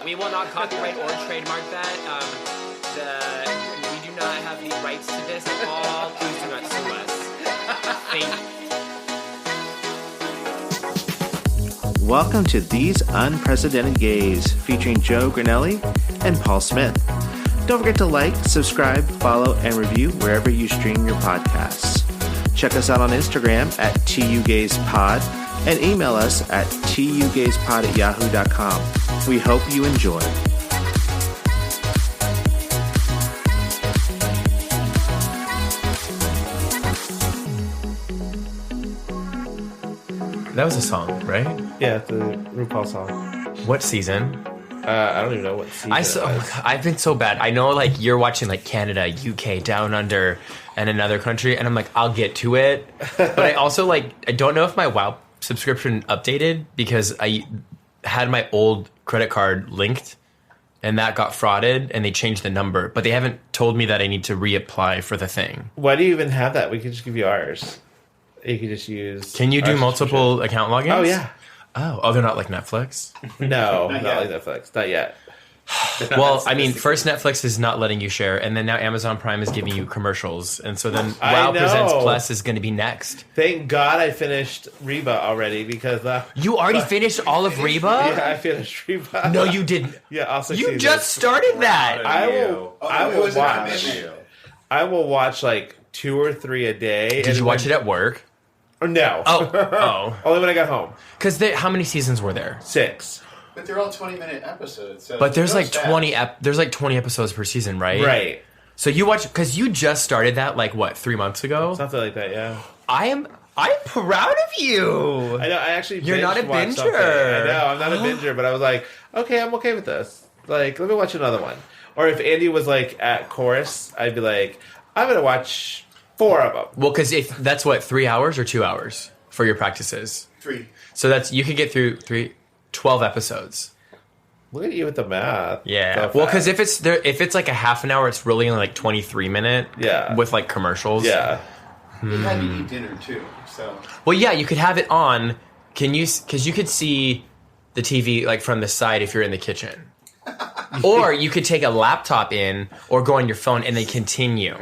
We will not copyright or trademark that. We do not have the rights to this at all. Please do not sue us. Thank you. Welcome to These Unprecedented Gays, featuring Joe Granelli and Paul Smith. Don't forget to like, subscribe, follow, and review wherever you stream your podcasts. Check us out on Instagram at tugayspod and email us at tugayspod@yahoo.com. We hope you enjoy. That was a song, right? Yeah, it's a RuPaul song. What season? I don't even know what season I've been so bad. I know, like, you're watching, like, Canada, UK, Down Under, and another country, and I'm like, I'll get to it. But I also, like, I don't know if my WoW subscription updated because I had my old credit card linked, and that got frauded, and they changed the number. But they haven't told me that I need to reapply for the thing. Why do you even have that? We could just give you ours. You could just use... Can you do multiple account logins? Oh, yeah. Oh, they're not like Netflix? No, not like Netflix. Not yet. Well, I mean, first Netflix is not letting you share, and then now Amazon Prime is giving you commercials, and so then WoW Presents Plus is going to be next. Thank God I finished Reba already because... you already finished all of Reba? Yeah, I finished Reba. No, you didn't. Yeah, all 6 You seasons. just started that. I will watch like 2 or 3 a day. Did you watch it at work? No. Oh. Only when I got home. Because how many seasons were there? 6. But they're all 20-minute episodes. So but there's like 20 episodes per season, right? Right. So you watch, because you just started that like what, 3 months ago? Something like that, yeah. I'm proud of you. I know. I actually You're not a binge-watched binger. something. I know. I'm not a binger, but I was like, okay, I'm okay with this. Like, let me watch another one. Or if Andy was like at chorus, I'd be like, I'm gonna watch 4 of them. Well, because if that's what, 3 hours or 2 hours for your practices? 3. So you could get through 12 episodes. Look at you with the math. Yeah. Well, because if it's like a half an hour, it's really only like 23-minute. Yeah. With like commercials. Yeah. You had to eat dinner too, so. Well, yeah, you could have it on. Because you could see the TV like from the side if you're in the kitchen. Or you could take a laptop in or go on your phone and then continue.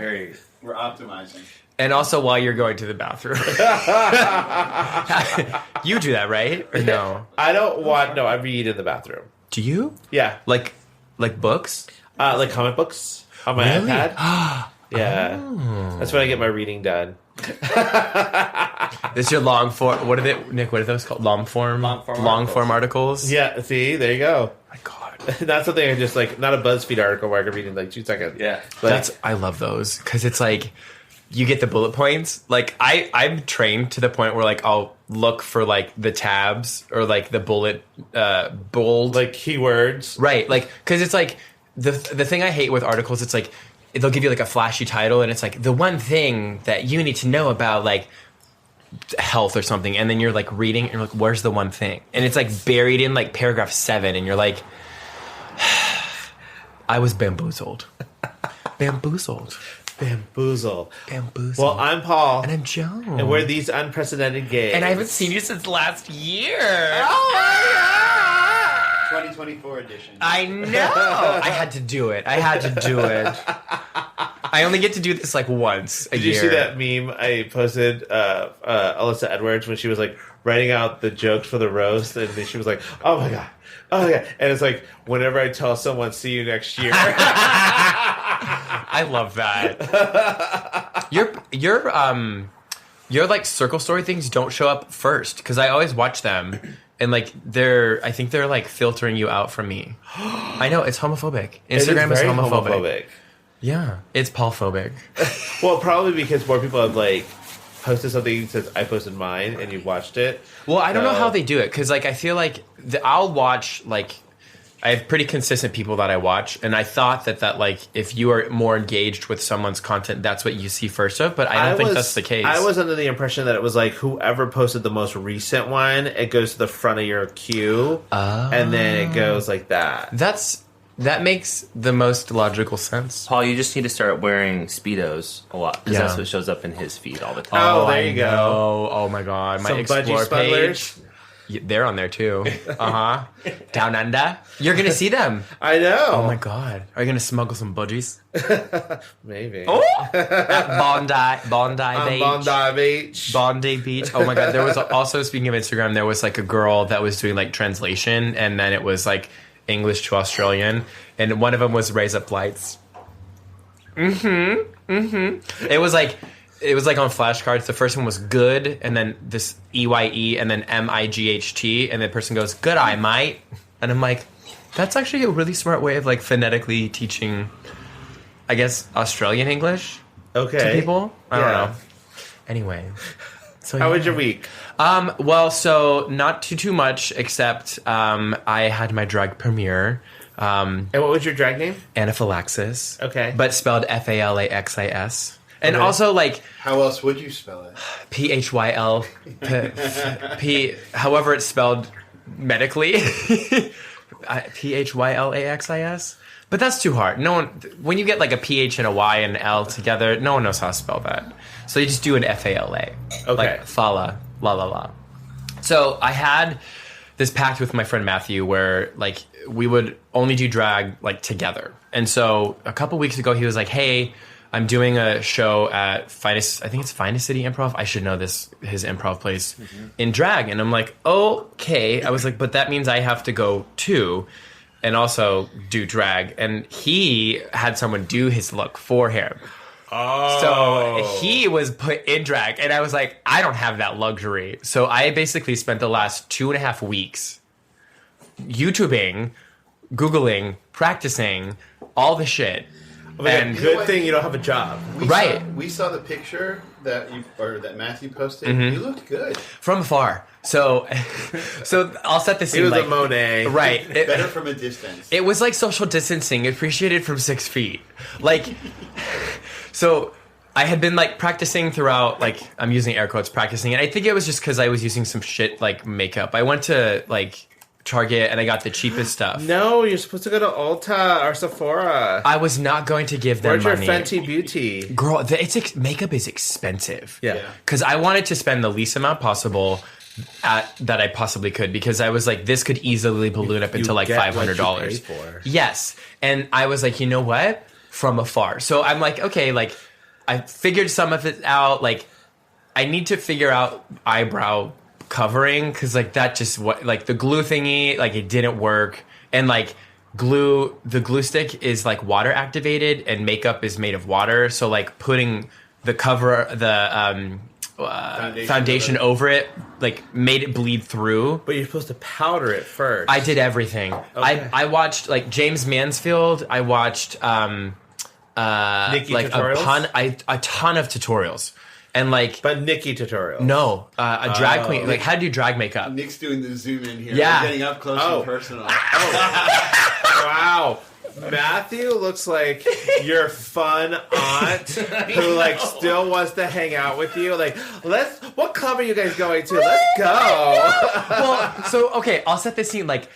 We're optimizing. And also while you're going to the bathroom. You do that, right? Or no? I don't watch. No, I read in the bathroom. Do you? Yeah. Like books? Like comic books on my Really? iPad. Yeah. Oh. That's when I get my reading done. This is your long form. What are they, Nick? What are those called? Long form articles. Yeah. See, there you go. Oh my God. Not something I just like. Not a BuzzFeed article where I can read in like 2 seconds. Yeah. But I love those because it's like you get the bullet points. Like I'm trained to the point where like I'll look for like the tabs or like the bold like keywords, right? Like because it's like the thing I hate with articles. It's like they'll give you like a flashy title and it's like the one thing that you need to know about like health or something, and then you're like reading and you're like, where's the one thing? And it's like buried in like paragraph 7, and you're like, I was bamboozled. Bamboozled. Bamboozle. Bamboozle. Well, I'm Paul. And I'm Joe. And we're These Unprecedented Gays. And I haven't seen you since last year. Oh my God! 2024 edition. I know. I had to do it. I only get to do this like once a year. Did you see that meme I posted? Alyssa Edwards when she was like writing out the jokes for the roast, and then she was like, "Oh my God, oh my God!" And it's like whenever I tell someone, "See you next year." I love that. Your like circle story things don't show up first because I always watch them and like I think they're like filtering you out from me. I know it's homophobic. Instagram is homophobic. Yeah, it's Paul-phobic. Well, probably because more people have like posted something since I posted mine and you watched it. Well, I don't know how they do it because like I feel like I'll watch like. I have pretty consistent people that I watch, and I thought that like if you are more engaged with someone's content, that's what you see first of. But I don't think that's the case. I was under the impression that it was like whoever posted the most recent one, it goes to the front of your queue, and then it goes like that. That makes the most logical sense. Paul, you just need to start wearing Speedos a lot because that's what shows up in his feed all the time. Oh, there you go. Oh my God, my Some Explore budgie smugglers. page. They're on there too. Down under. You're gonna see them. I know. Oh my god. Are you gonna smuggle some budgies? Maybe. At Bondi Beach. Bondi Beach. Bondi Beach. Oh my god. There was also, speaking of Instagram, there was like a girl that was doing like translation, and then it was like English to Australian, and one of them was raise up lights. It was like on flashcards. The first one was good, and then this EYE, and then MIGHT, and the person goes, "Good eye, mate." And I'm like, that's actually a really smart way of like phonetically teaching, I guess, Australian English to people. I don't know. Anyway, so how was your week? Well, so not too much, except I had my drag premiere. And what was your drag name? Anaphylaxis. Okay. But spelled Falaxis. And also, like... How else would you spell it? PHYL. However it's spelled medically. PHYLAXIS. But that's too hard. No one... When you get like a PH and a Y and an L together, no one knows how to spell that. So you just do an FALA. Okay. Like Fala. La la la. So I had this pact with my friend Matthew where like we would only do drag like together. And so a couple weeks ago he was like, "Hey, I'm doing a show at Finest, I think it's Finest City Improv. I should know this, his improv place in drag." And I'm like, "Okay." I was like, "But that means I have to go too and also do drag." And he had someone do his look for him. Oh. So he was put in drag, and I was like, I don't have that luxury. So I basically spent the last 2.5 weeks YouTubing, Googling, practicing, all the shit. And good thing you don't have a job. We saw the picture that Matthew posted. You looked good. From afar. So I'll set the scene. He was like, a Monet. Right. Better from a distance. It was like social distancing, appreciated from 6 feet. Like... So I had been like practicing throughout, like I'm using air quotes, practicing, and I think it was just because I was using some shit like makeup. I went to like Target and I got the cheapest stuff. No, you're supposed to go to Ulta or Sephora. I was not going to give them Where's money. your Fenty Beauty? Girl, makeup is expensive. Yeah. Because I wanted to spend the least amount possible that I possibly could, because I was like, this could easily balloon up into like $500. What you pay for. Yes. And I was like, you know what? From afar. So I'm like, okay, like I figured some of it out. Like I need to figure out eyebrow covering, because like that just like the glue thingy, like it didn't work. And like the glue stick is like water activated and makeup is made of water. So like putting the foundation over it like made it bleed through. But you're supposed to powder it first. I did everything. Okay. I watched like James Mansfield. I watched Nikki like tutorials? a ton of tutorials. And like, but Nikki tutorials. No, a drag queen. Like, how to do drag makeup? Nick's doing the zoom in here. Yeah. We're getting up close and personal. Wow. Matthew looks like your fun aunt who like still wants to hang out with you. Like, what club are you guys going to? Let's go. Well, so okay, I'll set the scene. Like,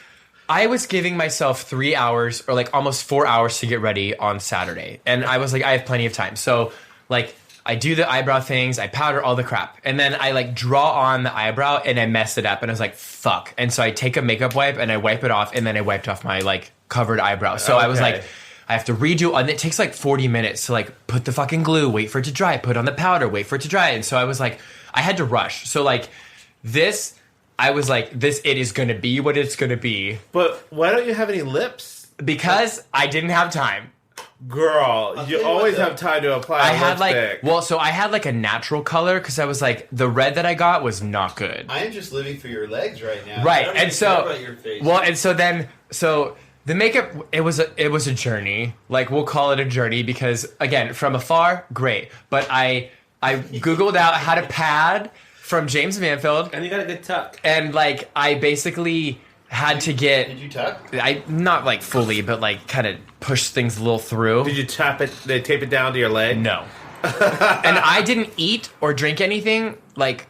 I was giving myself 3 hours or like almost 4 hours to get ready on Saturday, and I was like, I have plenty of time. So like, I do the eyebrow things, I powder all the crap, and then I like draw on the eyebrow and I mess it up, and I was like, fuck. And so I take a makeup wipe and I wipe it off, and then I wiped off my like covered eyebrow. So I was like, I have to redo, and it takes like 40 minutes to like put the fucking glue, wait for it to dry, put on the powder, wait for it to dry. And so I was like, I had to rush. So like this, I was like, it is going to be what it's going to be. But why don't you have any lips? Because I didn't have time. Girl, you always have time to apply I had lipstick. I had like a natural color, because I was like, the red that I got was not good. I am just living for your legs right now. Right. I don't And even so, care about your face. well, and so the makeup, it was a journey. Like, we'll call it a journey, because again, from afar, great. But I Googled out how to pad from James Manfield. And you got a good tuck. And like, I basically had to get... Did you tuck? I not like fully, but like kind of push things a little through. Did you tape it down to your leg? No. And I didn't eat or drink anything like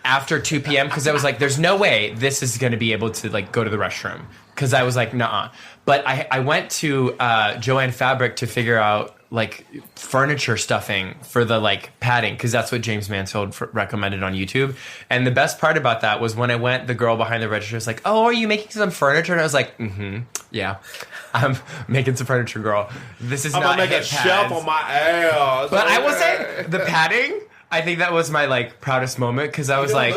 after 2 p.m. because I was like, there's no way this is going to be able to like go to the restroom, because I was like, nuh-uh. But I went to Joanne Fabric to figure out like furniture stuffing for the like padding, because that's what James Mansfield recommended on YouTube. And the best part about that was when I went, the girl behind the register was like, "Oh, are you making some furniture?" And I was like, yeah, I'm making some furniture, girl. This is I'm not gonna make a shelf on my ass. But I will say the padding, I think that was my like proudest moment, because I was like,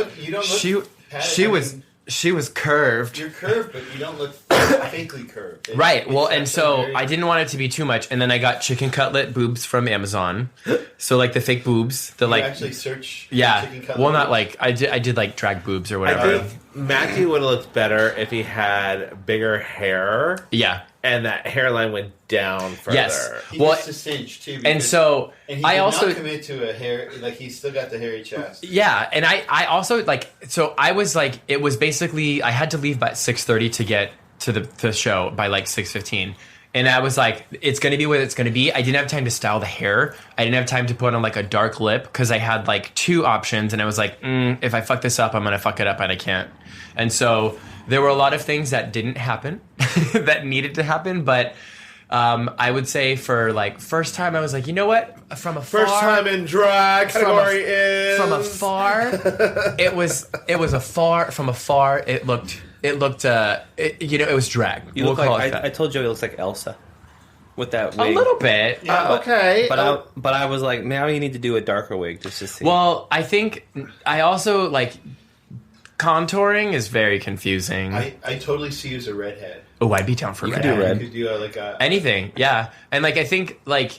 she was curved. You're curved, but you don't look fakely curved. Right. Well, and so I didn't want it to be too much, and then I got chicken cutlet boobs from Amazon. So like the fake boobs, the you like actually search. Yeah. Chicken cutlet Well, not boobs? like I did like drag boobs or I whatever. think Matthew would have looked better if he had bigger hair. Yeah. And that hairline went down further. Yes. He Well, needs to cinch too. And so and he I did also not commit to a hair. Like he's still got the hairy chest. Yeah, and I also like, so I was like, it was basically I had to leave by 6:30 to get to the show by like 6:15. And I was like, it's going to be what it's going to be. I didn't have time to style the hair. I didn't have time to put on like a dark lip, because I had like 2 options, and I was like, if I fuck this up, I'm going to fuck it up, and I can't. And so there were a lot of things that didn't happen that needed to happen, but I would say for like first time, I was like, you know what? From afar, First time in drag category is from afar, it was from afar. It looked, it was drag. You look like I told Joey it looks like Elsa with that wig. A little bit. Yeah. okay. But I was like, now you need to do a darker wig just to see. Well, I think I also like contouring is very confusing. I totally see you as a redhead. Oh, I'd be down for You red. could do red. You could do like a Anything, yeah. And like I think like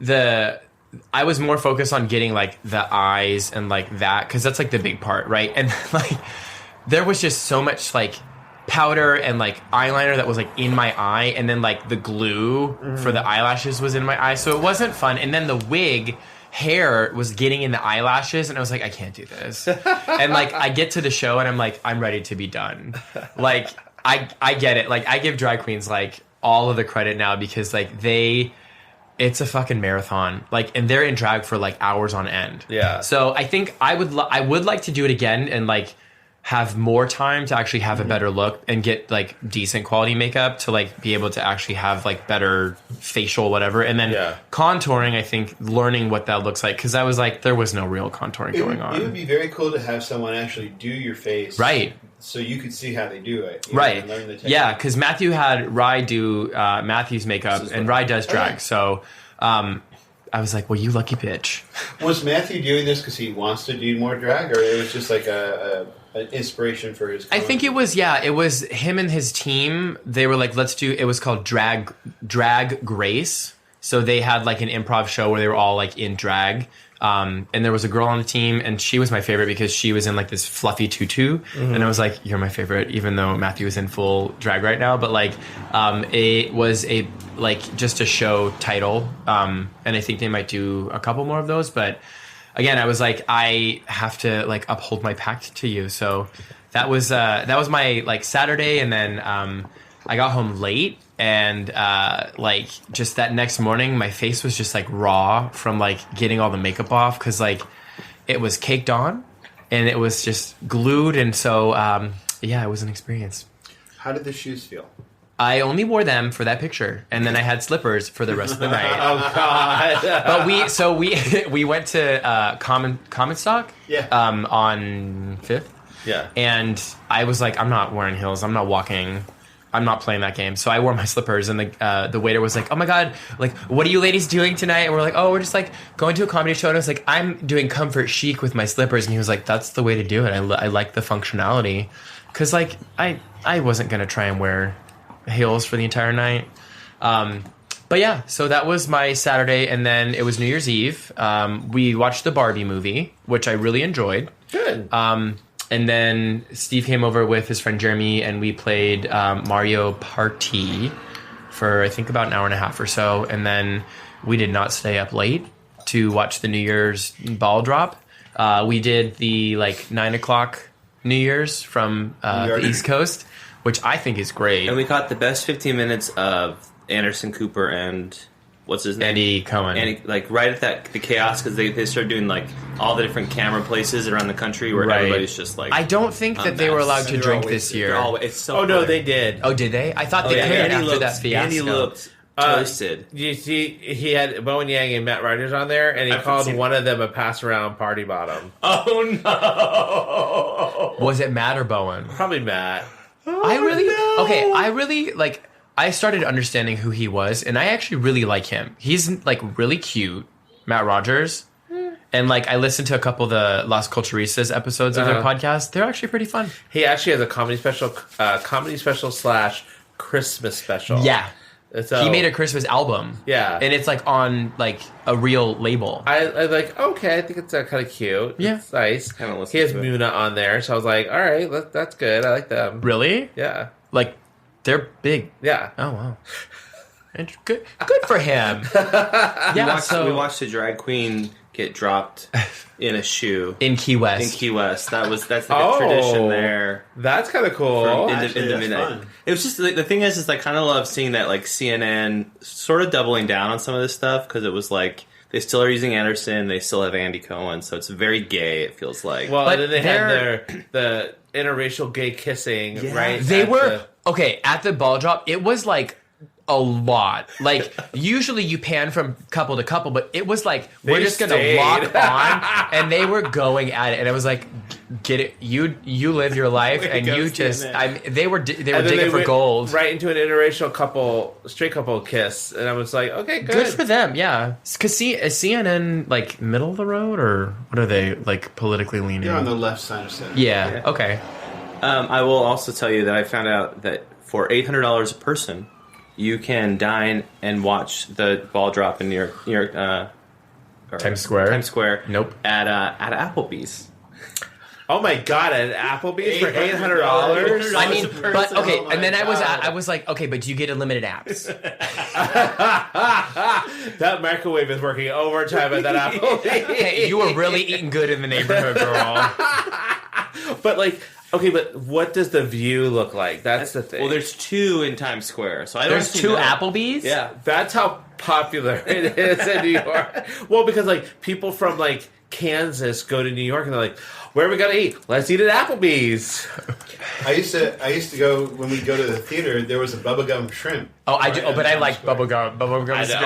I was more focused on getting like the eyes and like that, because that's like the big part, right? And like there was just so much like powder and like eyeliner that was like in my eye, and then like the glue for the eyelashes was in my eye, so it wasn't fun. And then the wig hair was getting in the eyelashes, and I was like, I can't do this. And like I get to the show and I'm like, I'm ready to be done. Like I get it. Like I give drag queens like all of the credit now, because like it's a fucking marathon. Like, and they're in drag for like hours on end. Yeah. So I think I would like to do it again and like have more time to actually have a better look and get like decent quality makeup to like be able to actually have like better facial whatever. And then contouring, I think learning what that looks like, because I was like, there was no real contouring going on. It would be very cool to have someone actually do your face, Right. So you could see how they do it, Right. And learn the technique. Yeah, because Matthew had Rye do Matthew's makeup, and Rye does drag. So I was like, well, you lucky bitch. Was Matthew doing this because he wants to do more drag, or it was just like an inspiration for his I think it was him and his team. They were like, it was called Drag Grace. So they had like an improv show where they were all like in drag. And there was a girl on the team, and she was my favorite because she was in like this fluffy tutu, and I was like, you're my favorite, even though Matthew is in full drag right now. But like, it was a like just a show title, and I think they might do a couple more of those. But again, I was like, I have to like uphold my pact to you. So that was my like Saturday, and then I got home late. And like just that next morning, my face was just like raw from like getting all the makeup off, because like it was caked on and it was just glued. And so yeah, it was an experience. How did the shoes feel? I only wore them for that picture, and then I had slippers for the rest of the night. Oh God! But we went to Common Stock, on 5th, and I was like, I'm not wearing heels. I'm not walking. I'm not playing that game. So I wore my slippers, and the waiter was like, oh my God, like, what are you ladies doing tonight? And we're like, oh, we're just like going to a comedy show. And I was like, I'm doing comfort chic with my slippers. And he was like, that's the way to do it. I like the functionality. Cause like, I wasn't going to try and wear heels for the entire night. But yeah, so that was my Saturday. And then it was New Year's Eve. We watched the Barbie movie, which I really enjoyed. Good. And then Steve came over with his friend Jeremy, and we played Mario Party for, I think, about an hour and a half or so. And then we did not stay up late to watch the New Year's ball drop. We did the, 9 o'clock New Year's from the East Coast, which I think is great. And we caught the best 15 minutes of Anderson Cooper and... what's his name? Andy Cohen. Andy, right at the chaos, because they started doing all the different camera places around the country where everybody's just like. I don't think that they were allowed to drink this year. It's so. Oh no, they did. Oh, did they? I thought they couldn't after that fiasco. Andy looked Toasted. You see, he had Bowen Yang and Matt Rogers on there, and he I've called seen one of them a pass-around party bottom. Oh no! Was it Matt or Bowen? Probably Matt. I really like. I started understanding who he was, and I actually really like him. He's like really cute, Matt Rogers, and like I listened to a couple of the Las Culturistas episodes of their podcast. They're actually pretty fun. He actually has a comedy special / Christmas special. Yeah, So, he made a Christmas album. Yeah. and it's like on like a real label. I like, okay, I think it's kind of cute. Yeah. It's nice. Haven't listened He has to it. Muna on there, so I was like, all right, that's good. I like them. Really? Yeah. Like they're big. Yeah. Oh wow. Good for him. We watched a drag queen get dropped in a shoe in Key West. in Key West. That's like a tradition there. That's kind of cool. In Actually, the that's midnight. fun. It was just the thing is I kind of love seeing that like CNN sort of doubling down on some of this stuff because it was like they still are using Anderson, they still have Andy Cohen, so it's very gay. It feels like. Well, But and then they they're- had the interracial gay kissing, Yeah. right? They at were the- okay at the ball drop. It was like a lot. Like usually you pan from couple to couple, but it was like we're They just gonna stayed. lock on, and they were going at it, and it was like, get it, you live your life, Way to and go, you just, CNN. they were and then digging they for went gold. right into an interracial straight couple kiss, and I was like, okay, good. Good for them, yeah. Because is CNN like middle of the road, or what are they like politically leaning? They're on the left side of center. Yeah. Okay. I will also tell you that I found out that for $800 a person, you can dine and watch the ball drop in New York or Times Square? Times Square. Nope. At Applebee's. Oh my god, at Applebee's for $800? $800? I mean, person. but okay, Oh my and then I God. was like, okay, but do you get unlimited apps? That microwave is working overtime at that Applebee's. Hey, you were really eating good in the neighborhood, girl. But like, okay, but what does the view look like? That's the thing. Well, there's two in Times Square, so I don't There's actually two know. Applebee's? Yeah. That's how popular it is in New York. Well, because like people from like Kansas go to New York and they're like, where are we gonna eat? Let's eat at Applebee's. I used to go when we go to the theater. There was a bubblegum shrimp. Oh, I do. right Oh, but on I like Times Square. bubblegum. Bubblegum is good.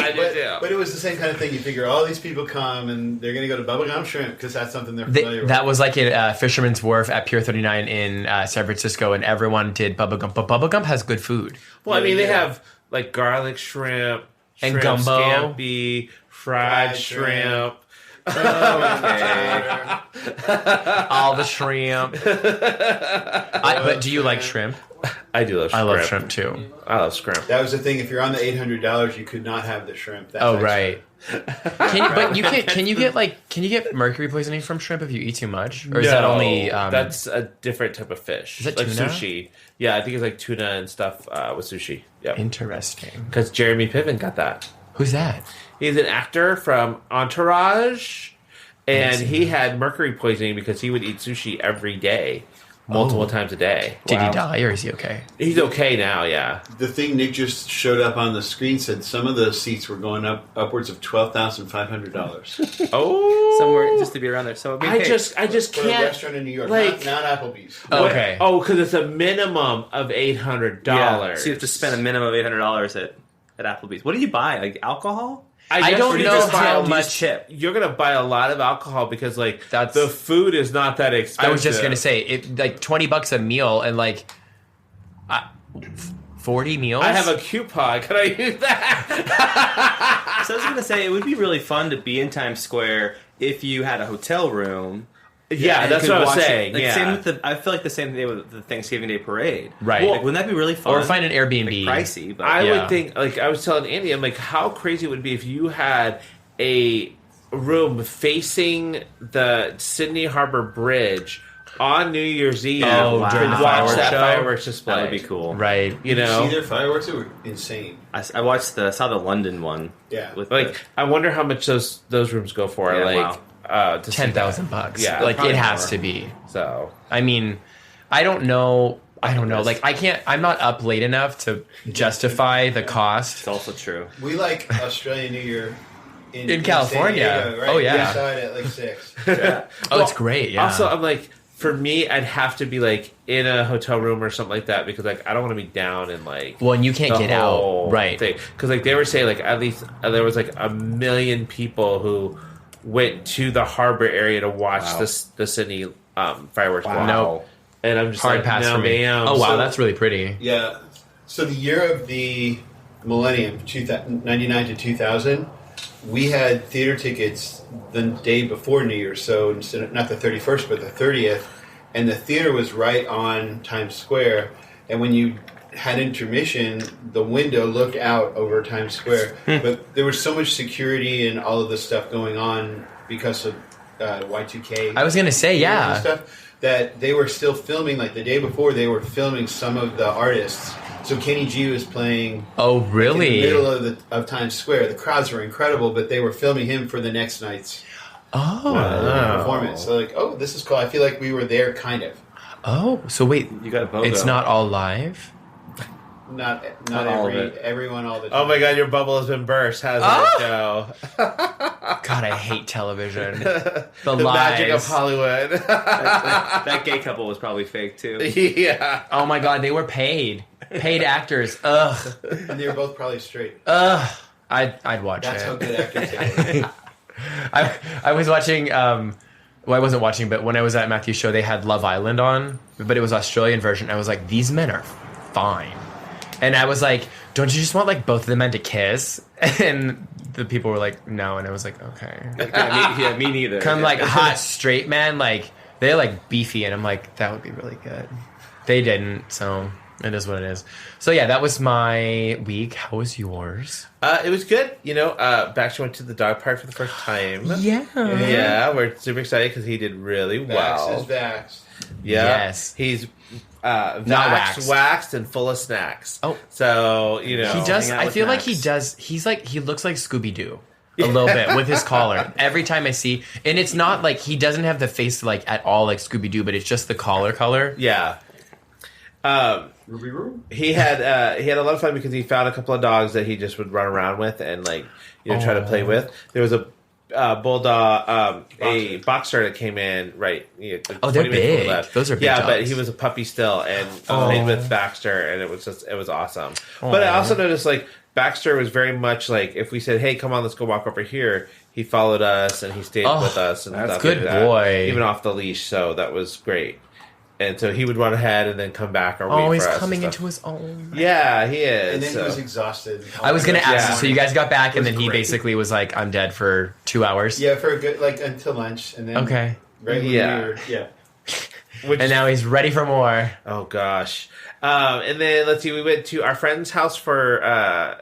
I do too. But it was the same kind of thing. You figure all these people come and they're going to go to bubblegum shrimp because that's something they're familiar with. That was like at Fisherman's Wharf at Pier 39 in San Francisco, and everyone did bubblegum. But bubblegum has good food. Well, I mean, they Yeah. have like garlic shrimp And shrimp gumbo. scampi, fried shrimp. Okay. All the shrimp. But do you like shrimp? I do love shrimp. I love shrimp too. I love shrimp. That was the thing. If you're on the $800, you could not have the shrimp. That's Oh, extra. right. But you can you get mercury poisoning from shrimp if you eat too much, or is that No, only? that's a different type of fish. Is that like tuna? sushi? Yeah, I think it's like tuna and stuff with sushi. Yeah, interesting. because Jeremy Piven got that. Who's that? He's an actor from Entourage, and he had mercury poisoning because he would eat sushi every day, multiple times a day. Did Wow. he die, or is he okay? He's okay now. Yeah. The thing Nick just showed up on the screen said some of those seats were going up upwards of $12,500 Oh, Somewhere just to be around there. So I mean, I just for a can't. restaurant in New York, like- not Applebee's. Okay. Oh, because it's a minimum of $800. yeah. So you have to spend a minimum of $800 at Applebee's. What do you buy? Like alcohol? I guess don't you know just buy how a much. chip. You're gonna buy a lot of alcohol because like That's- the food is not that expensive. I was just gonna say it, like $20 a meal, and like 40 meals. I have a coupon. Can I use that? So I was gonna say it would be really fun to be in Times Square if you had a hotel room. Yeah, and that's could what I'm watch it. saying. Like, Yeah. same with the. I feel like the same thing with the Thanksgiving Day parade. Right. Like, wouldn't that be really fun? or find an Airbnb. Like, pricey, but I Yeah. would think, like I was telling Andy, I'm like, how crazy it would be if you had a room facing the Sydney Harbor Bridge on New Year's Eve Oh, to during the watch fireworks that show? fireworks display. that would be cool. Right. You know, See their fireworks? They were insane. I saw the London one. Yeah. With like I wonder how much those rooms go for. Yeah, like to see that. $10,000. Yeah, like it probably has more. to be. So I mean, I don't know. Like I can't. I'm not up late enough to justify the cost. it's also true. We like Australian New Year in In California. San Diego, right? Oh, yeah. We saw it at like 6. Oh, it's great. Yeah. Also, I'm like, for me, I'd have to be like in a hotel room or something like that because like I don't want to be down and like. Well, and you can't get out, right? Because like they were saying, like at least there was like 1 million people who went to the harbor area to watch the Sydney fireworks. Wow. Nope. And I'm just hard like, pass no, for me. ma'am. Oh wow, So- that's really pretty. Yeah. So the year of the millennium, 99 to 2000, we had theater tickets the day before New Year's. So instead of, not the 31st, but the 30th. And the theater was right on Times Square. And when you had intermission, the window looked out over Times Square. But there was so much security and all of this stuff going on because of Y2K. I was gonna say, yeah. And stuff, that they were still filming, like the day before, they were filming some of the artists. So Kenny G was playing Oh, in really? the middle of Times Square. The crowds were incredible, but they were filming him for the next night's performance. So like, oh, this is cool. I feel like we were there, kind of. Oh, so wait, You got a BOGO. it's not all live? Not all of it. everyone all the time. Oh my god, your bubble has been burst. How's it go? God, I hate television. The The lies. magic of Hollywood. That gay couple was probably fake too. Yeah. Oh my god, they were paid actors. Ugh, And they were both probably straight. I'd watch That's how it. good actors are. I was watching. Well, I wasn't watching, but when I was at Matthew's show, they had Love Island on, but it was Australian version. I was like, these men are fine, and I was like, don't you just want like both of the men to kiss? And the people were like, no, and I was like, okay. Yeah, me neither. Come like hot straight man, like they're like beefy, and I'm like, that would be really good. They didn't, so it is what it is. So yeah, that was my week. How was yours? It was good. You know, Baxter went to the dog park for the first time. Yeah. Yeah, we're super excited because he did really well. Vax is Vax. Yeah. Yes. He's waxed. waxed and full of snacks. Oh. So, you know. He does. hang out I with feel like Max. he does. He's like he looks like Scooby Doo a little bit with his collar. Every time I see, and it's not like he doesn't have the face like at all like Scooby Doo, but it's just the collar. Yeah. Ruby Roo. He had a lot of fun because he found a couple of dogs that he just would run around with and like try to play with. There was a bulldog, a boxer that came in like They're 20 minutes before big. that. Those are big Yeah, but dogs. he was a puppy still and played with Baxter, and it was awesome. But I also noticed like Baxter was very much like if we said, "Hey, come on, let's go walk over here," he followed us and he stayed with us. And that's stuff good like that, boy. even off the leash. So that was great. And so he would run ahead and then come back or wait Oh, he's for us coming and stuff. into his own. Yeah, he is. And then so. he was exhausted. I was gonna ask. Yeah. So you guys got back, and It was then he great. basically was like, "I'm dead for 2 hours." Yeah, for a good until lunch, and then Okay. right when Yeah. we were, yeah. Which, And now he's ready for more. oh gosh. And then let's see, we went to our friend's house for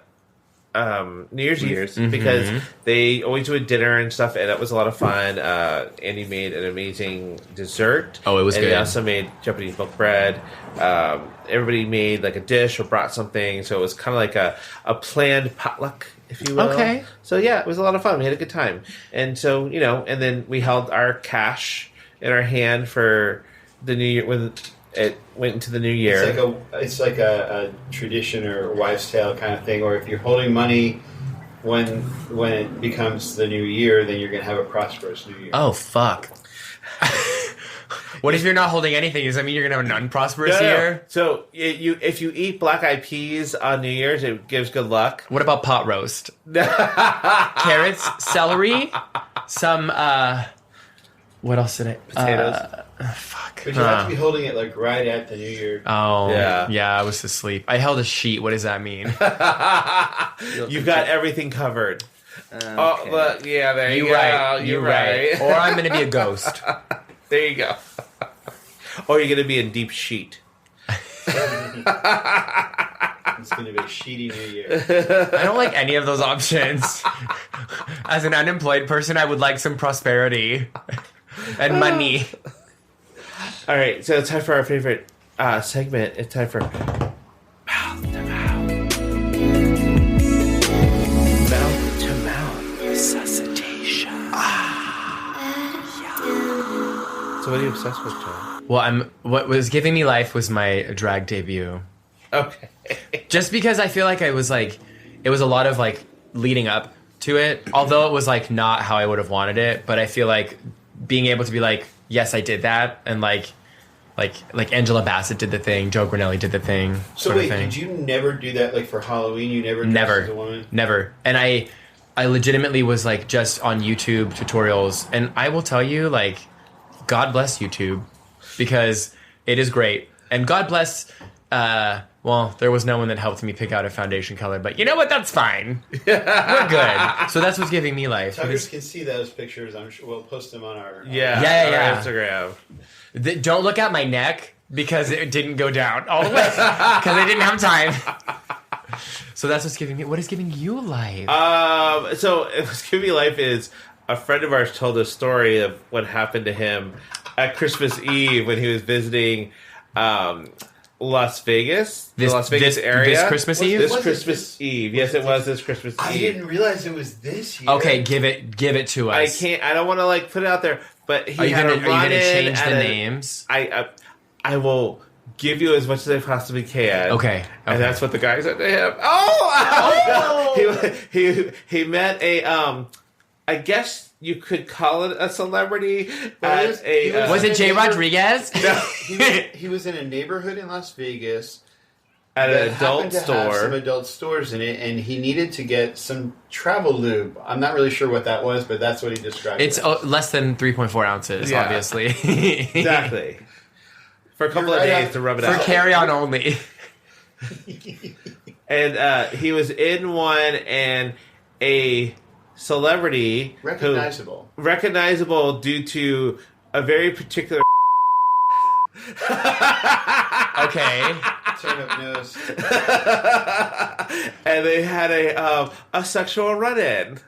New Year's Eve because they always do a dinner and stuff, and it was a lot of fun. Andy made an amazing dessert. Oh, it was and good. They also made Japanese milk bread. Everybody made like a dish or brought something, so it was kind of like a planned potluck, if you will. Okay. So yeah, it was a lot of fun. We had a good time, and so and then we held our cash in our hand for the New Year when it went into the new year. It's like a tradition or a wives' tale kind of thing. Or if you're holding money when it becomes the new year, then you're going to have a prosperous new year. Oh fuck. What if you're not holding anything? Does that mean you're gonna have an unprosperous year? So if you eat black eyed peas on New Year's, it gives good luck. What about pot roast? Carrots, celery, some what else did I? Potatoes. Fuck. But you have to be holding it like right at the new year. Oh Yeah. I was asleep. I held a sheet. What does that mean? You've got everything covered. Okay. Oh, look, yeah, there you You go. right. You're You right. Or I'm gonna be a ghost. There you go. Or you're going to be in deep sheet. It's going to be a sheety new year. I don't like any of those options. As an unemployed person, I would like some prosperity and money. All right, so it's time for our favorite segment. It's time for mouth to mouth. Mouth to mouth resuscitation. So what are you obsessed with, John? Well, what was giving me life was my drag debut. Okay. Just because I feel like it was a lot of like leading up to it, although it was like not how I would have wanted it, but I feel like being able to be like, yes, I did that, and like Angela Bassett did the thing, Joe Granelli did the thing. So wait, did you never do that like for Halloween? You never dressed as a woman? Never. And I legitimately was like just on YouTube tutorials, and I will tell you, like, God bless YouTube, because it is great, and God bless. Well, there was no one that helped me pick out a foundation color, but you know what? That's fine. We're good. So that's what's giving me life. Tuggers can see those pictures. I'm sure we'll post them on our yeah. Instagram. Don't look at my neck because it didn't go down all the way because I didn't have time. So that's what's giving me. What is giving you life? So what's giving me life is a friend of ours told a story of what happened to him at Christmas Eve when he was visiting. Las Vegas, the Las Vegas area. This Christmas Eve? This Christmas Eve. Yes, it was this Christmas Eve. I didn't realize it was this year. Okay, give it to us. I don't want to like put it out there, but he are you had gonna, a run-in. Are you going to change the and names? I will give you as much as I possibly can. Okay. And that's what the guy said to him. Oh! He met a, I guess you could call it a celebrity. Was it Jay Rodriguez? No. He was in a neighborhood in Las Vegas at an adult to store. Have some adult stores in it, and he needed to get some travel lube. I'm not really sure what that was, but that's what he described. It's less than 3.4 ounces, obviously. Exactly. For a couple of days to rub it out. For carry-on only. And he was in one, and a celebrity recognizable due to a very particular okay turn up nose. And they had a sexual run-in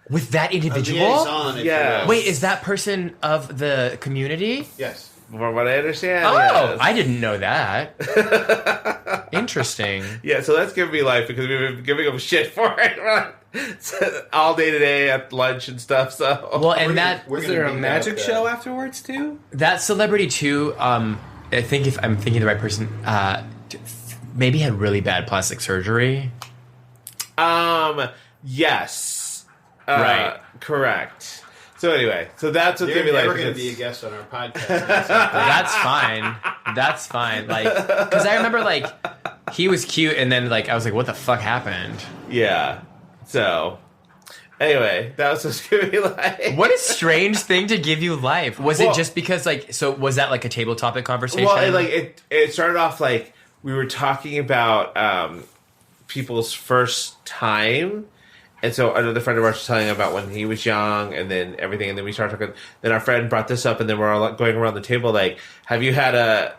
with that individual. Yeah. Wait, is that person of the community? Yes. From what I understand. Oh, yes. I didn't know that. Interesting. Yeah, so that's giving me life because we've been giving them shit for it all day today at lunch and stuff. So well, and was there a magic show afterwards too? That celebrity too. I think if I'm thinking the right person, maybe had really bad plastic surgery. Yes. Right. Correct. So anyway, that's what They're gave me life. Never going to be a guest on our podcast. That's fine. That's fine. Like, because I remember like he was cute, and then like I was like, what the fuck happened? Yeah. So anyway, that was what's giving me life. What a strange thing to give you life. Was it just because like? So was that like a table topic conversation? Well, it started off like we were talking about people's first time. And so another friend of ours was telling about when he was young and then everything. And then we started talking. Then our friend brought this up and then we're all going around the table like, have you had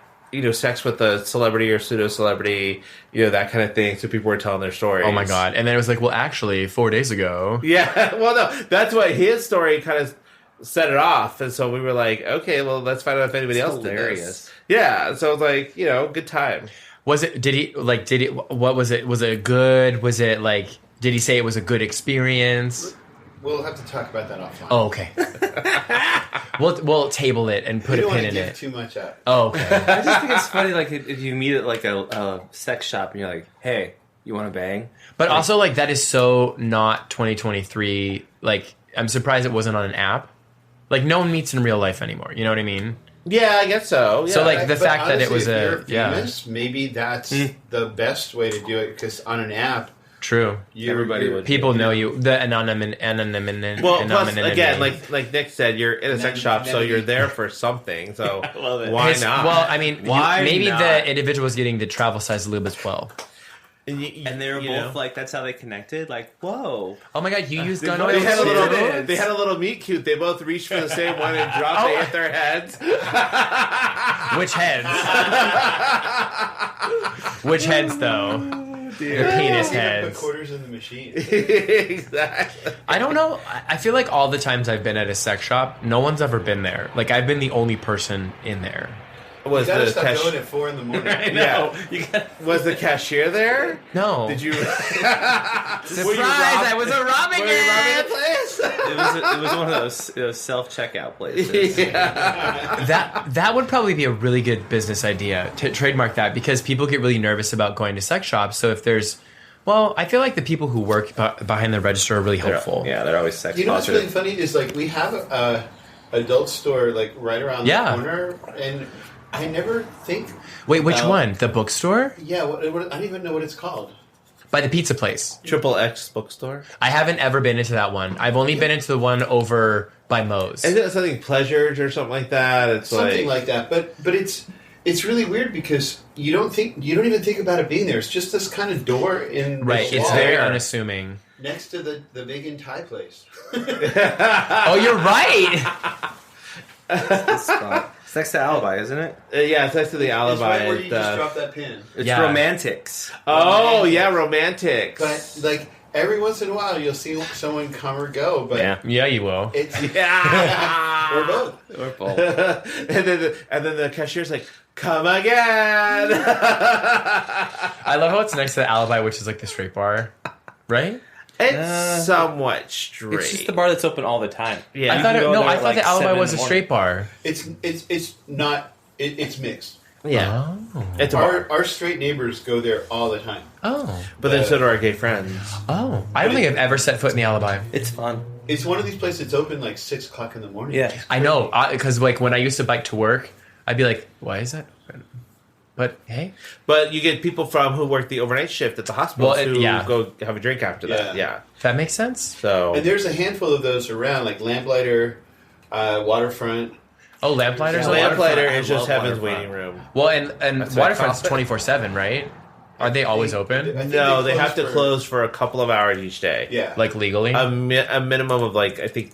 sex with a celebrity or pseudo-celebrity, that kind of thing. So people were telling their stories. Oh my God. And then it was like, well, actually 4 days ago. Yeah. Well, no, that's what his story kind of set it off. And so we were like, okay, well, let's find out if anybody else did this. Yeah. So it was like, good time. Was it, what was it? Was it good? Was it like, did he say it was a good experience? We'll have to talk about that offline. Oh, okay. we'll table it and put a pin in it. Too much out. Oh, okay. I just think it's funny, like if you meet at like a sex shop and you're like, "Hey, you want to bang?" But also, like that is so not 2023. Like, I'm surprised it wasn't on an app. Like, no one meets in real life anymore. You know what I mean? Yeah, I guess so. Yeah. So, like the fact honestly, that it was if you're famous, maybe that's the best way to do it because on an app. True. Everybody would. People know you. The anonymity. Well, plus again, like Nick said, you're in a sex shop, so you're there for something. So I love it. Why not? Well, I mean, maybe not? the individual was getting the travel size lube as well. And they were both like, that's how they connected. Like, whoa! Oh my God, you used gun They oil. had a little meet cute. They both reached for the same one and dropped. They hit their heads. Which heads? Which heads, though? The penis heads. Put quarters in the machine. Exactly. I don't know. I feel like all the times I've been at a sex shop, no one's ever been there. Like I've been the only person in there. Was you gotta stop going at 4 a.m. I know. Yeah. Was the cashier there? No. Did you? Surprise! I was robbing it. It was one of those self-checkout places. Yeah. That would probably be a really good business idea to trademark that because people get really nervous about going to sex shops. So if there's, well, I feel like the people who work behind the register are really helpful. They're always sex. You know what's positive. really funny is like we have adult store like right around Yeah. the corner, and I never think. Wait, which about- one? The bookstore? Yeah, what, I don't even know what it's called. By the pizza place. Triple X bookstore. I haven't ever been into that one. I've only been into the one over by Moe's. Isn't it something Pleasures or something like that? It's Something like that, but it's really weird because you don't even think about it being there. It's just this kind of door in Right, this it's wall very unassuming. next to the vegan Thai place. Oh, you're right! This spot. It's next to Alibi, isn't it? Yeah, it's next to the It's Alibi. right where you at, just drop that pin. It's Yeah. Romantics. oh, yeah, Romantics. But like every once in a while, you'll see someone come or go. But Yeah, you will. it's yeah. or both. Or both. and then the cashier's like, come again. I love how it's next to the Alibi, which is like the straight bar. Right? It's somewhat straight. It's just the bar that's open all the time. Yeah. I thought can go there I at, thought like, the Alibi 7 in was the a morning. straight bar. It's not. It's mixed. Yeah. Oh. It's a bar. Our straight neighbors go there all the time. Oh. But then so do our gay friends. Oh. I don't think I've ever set foot in the Alibi. It's fun. It's one of these places that's open like 6 o'clock in the morning. Yeah. I know, because like when I used to bike to work, I'd be like, "Why is that open?" But hey, But you get people from who work the overnight shift at the hospital Well, who yeah. go have a drink after that. Yeah. Yeah. that makes sense. So And there's a handful of those around, like Lamplighter, Waterfront. Oh, Lamplighters. Yeah, a Lamplighter Waterfront. is just love Heaven's Waterfront. waiting room. Well, and That's what I Waterfront's call it. 24/7, right? Are they always I open? think No, they have to for- close for a couple of hours each day. Yeah. Like legally? A minimum of like I think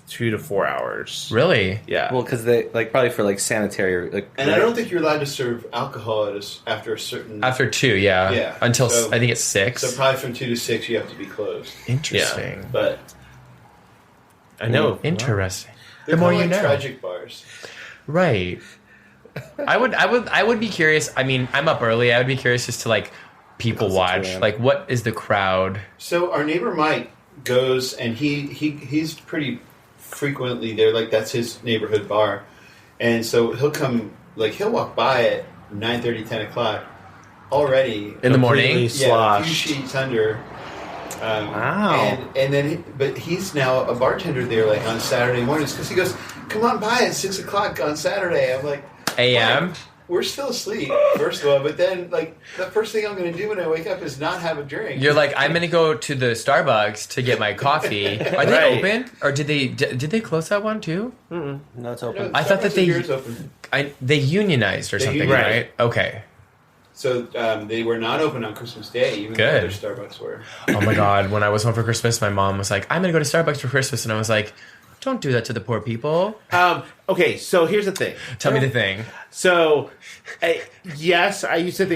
2 to 4 hours. Really? Yeah. Well, because they probably for sanitary. And I don't think you're allowed to serve alcohol after a certain. After 2, yeah. Yeah. Until So- I think it's 6. So probably from 2 to 6, you have to be closed. Interesting. But I know. Interesting. they're The more kinda you like know. tragic bars. Right. I would be curious. I mean, I'm up early. I would be curious just to like people Because it's watch. random. Like, what is the crowd? So our neighbor Mike goes, and he's pretty frequently there. Like that's his neighborhood bar, and so he'll come. Like he'll walk by at 9:30, 10 o'clock already. In the morning? Completely Yeah, a few sloshed. sheets under. Wow. And then, but he's now a bartender there, like on Saturday mornings, because he goes, "Come on by at 6 o'clock on Saturday." I'm like, AM? "Mike, we're still asleep, first of all, but then like the first thing I'm going to do when I wake up is not have a drink." You're like, I'm gonna go to the Starbucks to get my coffee. Are they Right. open, or did they close that one too? No, it's No, open. I thought that Starbucks they- here is open. They unionized or They something, unionized. right? Okay. So they were not open on Christmas Day, even Good. though other Starbucks were. Oh my God! When I was home for Christmas, my mom was like, "I'm gonna go to Starbucks for Christmas," and I was like, "Don't do that to the poor people." Okay, so here's the thing. Tell me the thing. So, yes, I used to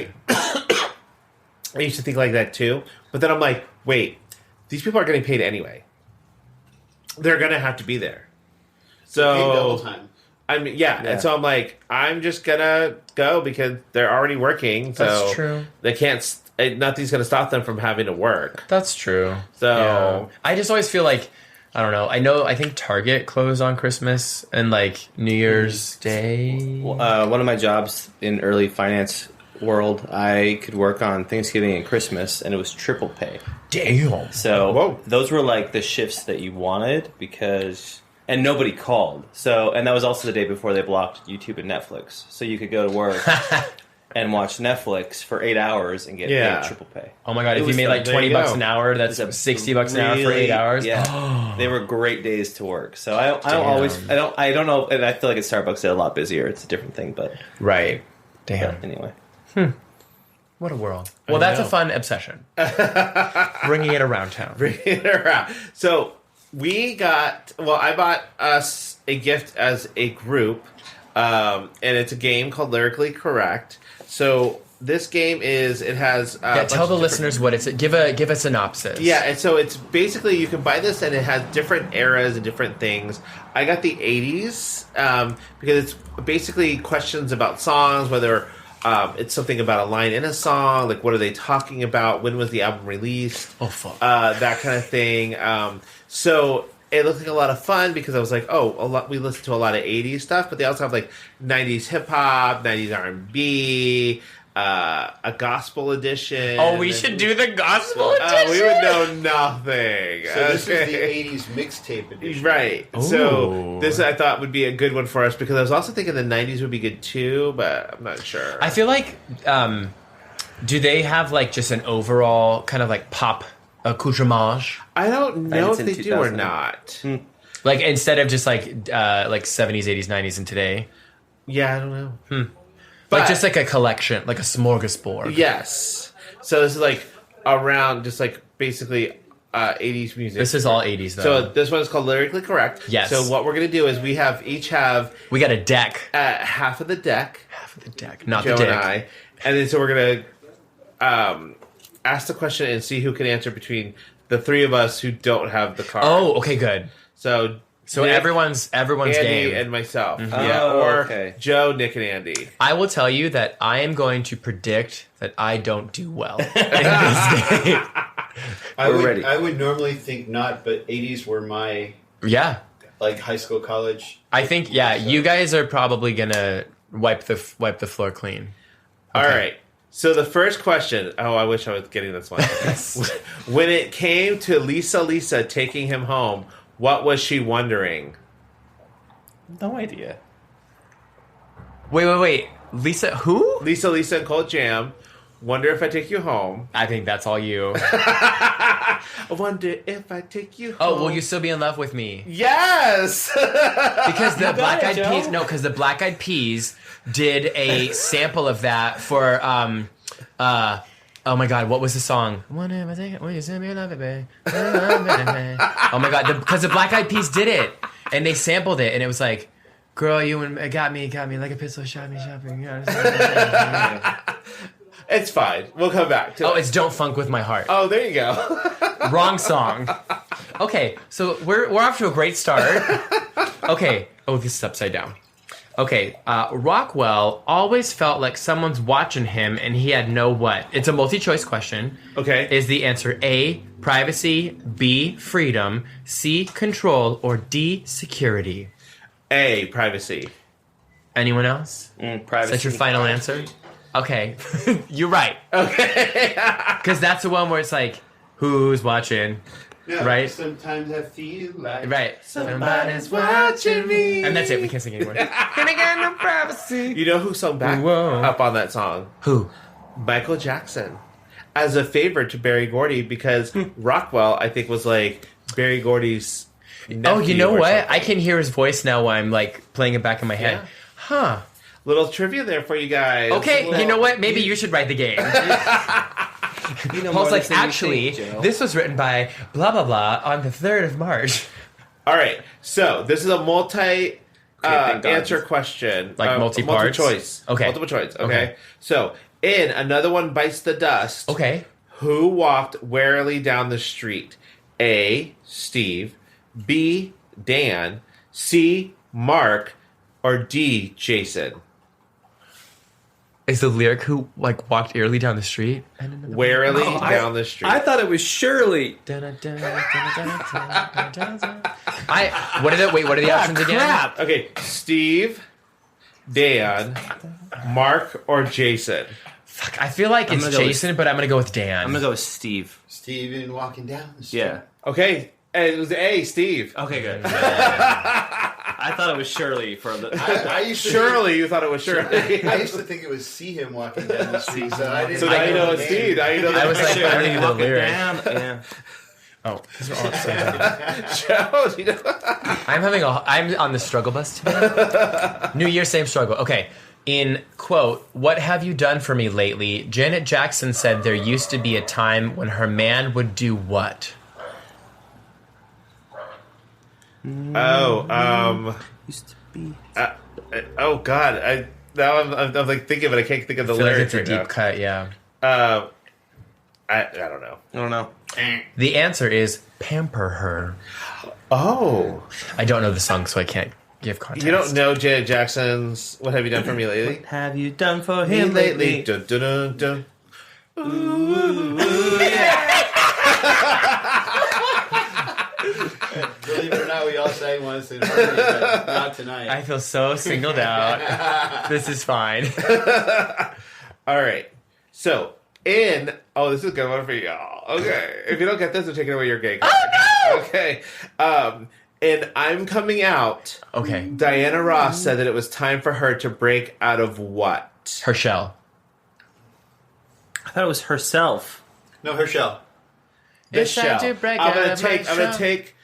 think like that too. But then I'm like, wait, these people are getting paid anyway. They're gonna have to be there. Paid double So time. I mean, yeah, Yeah. and so I'm like, I'm just gonna go because they're already working. So That's true. They can't. Nothing's gonna stop them from having to work. That's true. So- I just always feel like I don't know. I think Target closed on Christmas and like New Year's Day. One of my jobs in early finance world, I could work on Thanksgiving and Christmas, and it was triple pay. Damn. So Whoa. those were like the shifts that you wanted and nobody called. So, and that was also the day before they blocked YouTube and Netflix. So you could go to work and watch Netflix for 8 hours and get Yeah. paid triple pay. Oh my God! It If you was made fun. like There $20 you go. an hour, that's It's a $60 an hour for really- 8 hours. Yeah, they were great days to work. So I Damn. don't know, and I feel like at Starbucks they're a lot busier. It's a different thing, but Right. Damn. anyway. What a world. Well, that's a know. fun obsession. Bringing it around town. Bring it around. So I bought us a gift as a group, and it's a game called Lyrically Correct. So this game has a Yeah, bunch tell of the different- listeners what it's. Give a synopsis. Yeah, and so it's basically you can buy this and it has different eras and different things. I got the 80s because it's basically questions about songs, whether it's something about a line in a song, like what are they talking about, when was the album released, Oh fuck. that kind of thing. So it looked like a lot of fun because I was like, we listen to a lot of 80s stuff, but they also have like 90s hip hop, 90s R&B, a gospel edition. Oh, we should do the gospel edition. We would know nothing. So this is the 80s mixtape edition. Right. So this I thought would be a good one for us because I was also thinking the 90s would be good too, but I'm not sure. I feel like, do they have like just an overall kind of like pop accoutrement? I don't know if it's in they do or 2000. not. Like instead of just like 70s, 80s, 90s, and today? Yeah, I don't know. Like But- just like a collection, like a smorgasbord. Yes. So this is like around just like basically 80s music. This is all 80s though. So this one is called Lyrically Correct. Yes. So what we're going to do is we each have We got a deck. half of the deck, Half of the deck, not Joe the dick. and I. And then so we're going to ask the question and see who can answer between the three of us who don't have the card. Oh, okay, good. So So Nick, everyone's Andy game. and myself. Oh, Yeah. Or okay. Joe, Nick, and Andy. I will tell you that I am going to predict that I don't do well in this game. We're ready. I would normally think not, but 80s were my Yeah, like high school, college. I think you guys are probably gonna wipe the floor clean. All right. So the first question. Oh, I wish I was getting this one. When it came to Lisa taking him home, what was she wondering? No idea. Wait. Lisa, who? Lisa and Cold Jam. Wonder if I take you home. I think that's all you. I wonder if I take you home. Oh, will you still be in love with me? Yes. Because the Black Eyed Joe. Peas. No, because the Black Eyed Peas did a sample of that for oh my God, what was the song? Will you send me a love it, babe? Oh my God, because the Black Eyed Peas did it, and they sampled it, and it was like, "Girl, you got me like a pistol, shot me, shopping." It's fine. We'll come back to Oh, it. it's "Don't Funk with My Heart." Oh, there you go. Wrong song. Okay, so we're off to a great start. Okay. Oh, this is upside down. Okay, Rockwell always felt like someone's watching him and he had no what? It's a multi-choice question. Okay. Is the answer A, privacy, B, freedom, C, control, or D, security? A, privacy. Anyone else? Privacy. Is that your final answer? Okay. You're right. Okay. Because that's the one where it's like, who's watching? Yeah, Right. Sometimes I feel like Right. Somebody's watching me. And that's it. We can't sing anymore. Can I get no privacy? You know who sung back Whoa. up on that song? Who? Michael Jackson. As a favor to Barry Gordy because Rockwell, I think, was like Barry Gordy's nephew. Oh, you know or what? something. I can hear his voice now while I'm like playing it back in my head. Yeah. Huh. Little trivia there for you guys. Okay, Little- you know what? Maybe you should write the game. You know Paul's more like, than you actually, think, Joe. this was written by blah, blah, blah on the 3rd of March. All right, so this is a thank God. answer question. Like multi-parts? Multiple choice. Okay. Multiple choice. Okay. Okay. So, in Another One Bites the Dust, Okay. who walked warily down the street? A, Steve. B, Dan. C, Mark. Or D, Jason. Is the lyric who like walked eerily down the street? Warily down the street. I thought it was Shirley. What are the options again? Crap. Okay, Steve, Dan, Mark, or Jason. Fuck, I feel like I'm it's gonna go with- Jason, but I'm gonna go with Dan. I'm gonna go with Steve. Steven walking down the street. Yeah. Okay, and it was A, Steve. Okay, good. I thought it was Shirley for the. I used to Surely you thought it was Shirley. I used to think it was see him walking down the street, so I didn't. So now you know it's the name. Steve. Now you know I was like, I don't even know the Walking lyric. down. Yeah. Oh, these are all at the same time. Joe, you know. I'm on the struggle bus today. New Year, same struggle. Okay. In quote, "What have you done for me lately?" Janet Jackson said there used to be a time when her man would do what? Used to be. Oh God, I'm like thinking, but I can't think of the I feel like lyrics it's a right deep cut, yeah. now. I don't know. I don't know. The answer is pamper her. Oh, I don't know the song, so I can't give context. you don't know Janet Jackson's "What Have You Done for Me Lately"? What have you done for Me him lately? Dun, dun, dun, dun. Believe it or not, we all sang once in harmony, but not tonight. I feel so singled out. This is fine. All right. So, this is a good one for y'all. Okay. If you don't get this, I'm taking away your gay card. Oh, no! Okay. And I'm coming out. Okay. Diana Ross said that it was time for her to break out of what? Her shell. I thought it was herself. No, her shell. This shell. to break I'm out gonna of my take. I'm gonna shell. take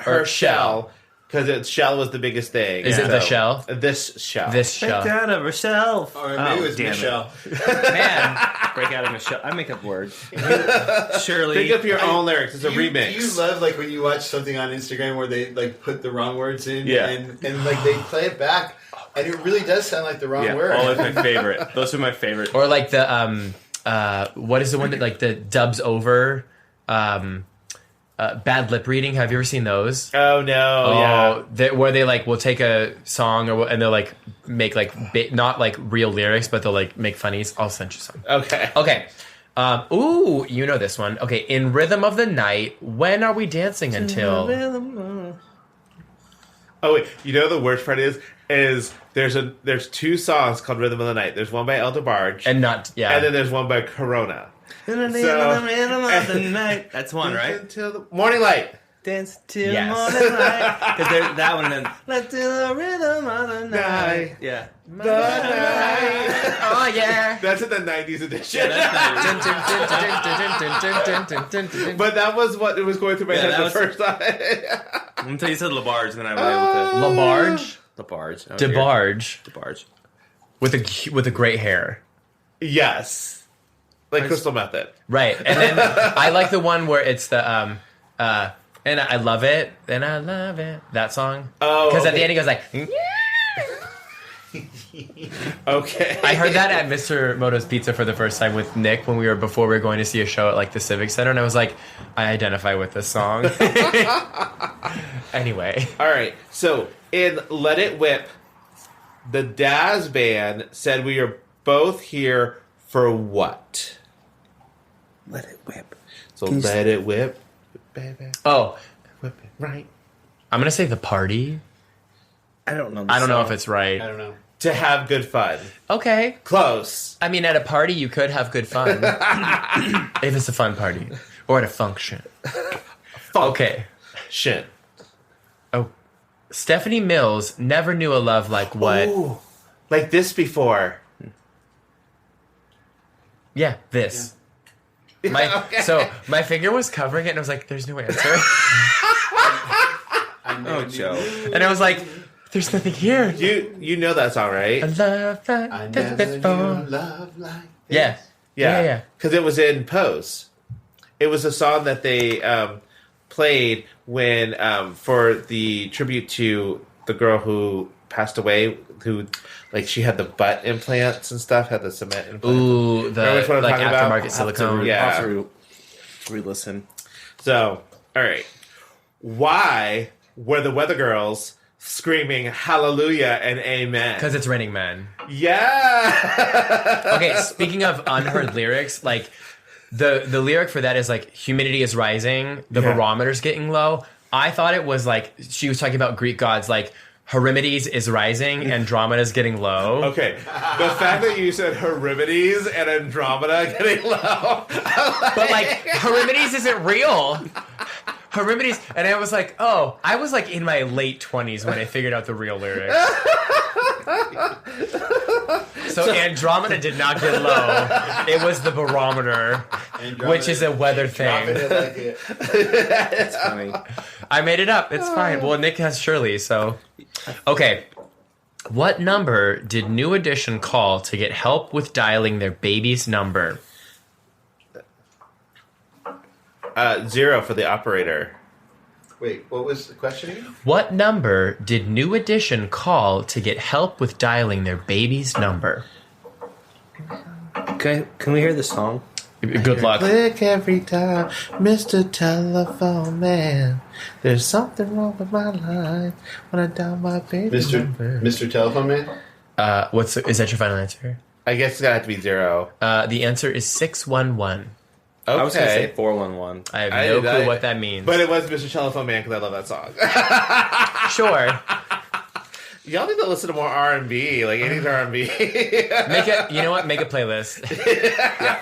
her Or shell because shell was the biggest thing. Is it the shell? This shell. This shell. Break out of herself. Or maybe it was damn Michelle. Man, break out of Michelle. I make up words. Surely. Think up your own lyrics. It's a remix. Do you love like when you watch something on Instagram where they like put the wrong words in, Yeah. and like they play it back, and it really does sound like the wrong Yeah, word. always my favorite. Those are my favorite. Or like the what is the one that like the dubs over bad lip reading? Have you ever seen those? Oh no! Where they like will take a song and they'll like make like not like real lyrics, but they'll like make funnies. I'll send you some. Okay. Okay. Ooh, you know this one. Okay, in Rhythm of the Night, when are we dancing until? Oh wait, you know the worst part is there's two songs called Rhythm of the Night. There's one by El DeBarge, And not and then there's one by Corona. Rhythm of the night. That's one, right? Until the morning light. Dance till Yes. morning light. Because there's that one and then let to the rhythm of the night. Yeah. The night. Oh yeah. That's in the 90s edition. But But that was what it was going through my Yeah, head that the was- first time. Until you said LaBarge, then I was able to. LaBarge, LaBarge. Oh, DeBarge DeBarge. with a great hair. Yes. Like Crystal Method. Right. And then I like the one where it's the and I love it, and I love it. That song. Oh, Because at the okay. end he goes like, Okay. I heard that at Mr. Moto's Pizza for the first time with Nick before we were going to see a show at like the Civic Center, and I was like, I identify with this song. Anyway. All right. So in Let It Whip, the Daz band said we are both here for what? Let it whip. So let it whip, baby, Oh, whip it right. I'm gonna say the party. I don't know. I don't know if it's I right. don't know. To have good fun. Okay. Close. I mean, at a party you could have good fun if it's a fun party or at a function. Okay. Shit. Oh, Stephanie Mills never knew a love like what? Ooh, like this before. Yeah, this. Okay. So my finger was covering it, and I was like, "There's no answer," Oh, Joe. and I was like, "There's nothing here." You know that song, A right? love I like never this knew before. love like Yeah, yeah. Because it was in Pose. It was a song that they played when for the tribute to the girl who passed away, who like she had the butt implants and stuff, had the cement implants. Ooh, the Remember which one I'm like talking about? aftermarket silicone. Yeah. I'll have to re-listen. So, all right. Why were the Weather Girls screaming hallelujah and amen? Because it's Raining Men. Yeah. Okay, speaking of unheard lyrics, like the lyric for that is like humidity is rising, the Yeah. barometer's getting low. I thought it was like she was talking about Greek gods, like Hermides is rising, Andromeda is getting low. Okay. The fact that you said Euripides and Andromeda getting low. But like Hermides isn't real. Hermides, and I was like, oh, I was like in my late 20s when I figured out the real lyrics. So Andromeda did not get low. It was the barometer, which is a weather Dropping thing. it like it. It's funny. I made it up. It's fine. Well, Nick has Shirley, so. Okay. What number did New Edition call to get help with dialing their baby's number? 0 for the operator. Wait, what was the question again? What number did New Edition call to get help with dialing their baby's number? Can we hear the song? Good luck. Click every time, Mr. Telephone Man. There's something wrong with my life when I dial my baby number. Mr. Telephone Man? Is that your final answer? I guess it's gonna have to be 0. The answer is 611. Okay. I was going to say 411. I have no clue what that means. But it was Mr. Telephone Man because I love that song. Sure. Y'all need to listen to more R&B. Like, 80s R&B. You know what? Make a playlist.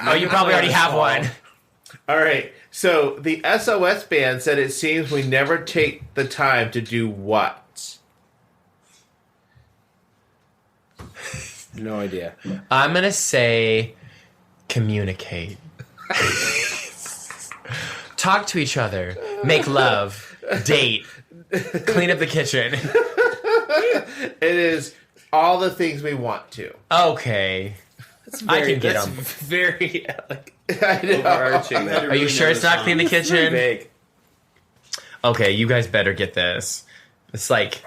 Oh, you probably already have one. All right. So, the SOS band said it seems we never take the time to do what? No idea. I'm going to say communicate. Talk to each other. Make love. Date. Clean up the kitchen. It is all the things we want to. Okay. I can get That's them. very like I know. overarching. Are you sure it's not clean the kitchen? Vague. Okay, you guys better get this. It's like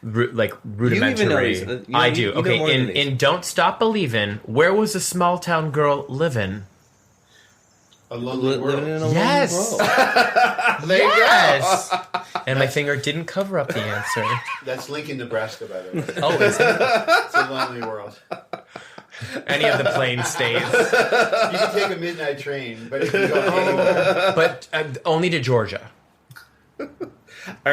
rudimentary. know these. I do. You know Okay, more than these. in Don't Stop Believin', where was a small town girl living? A lonely Living in world. a Yes. lonely world. There you Yes. And my finger didn't cover up the answer. That's Lincoln, Nebraska, by the way. Oh, is it? It's a lonely world. Any of the plain states, You can take a midnight train, but if you go anywhere, but only to Georgia. All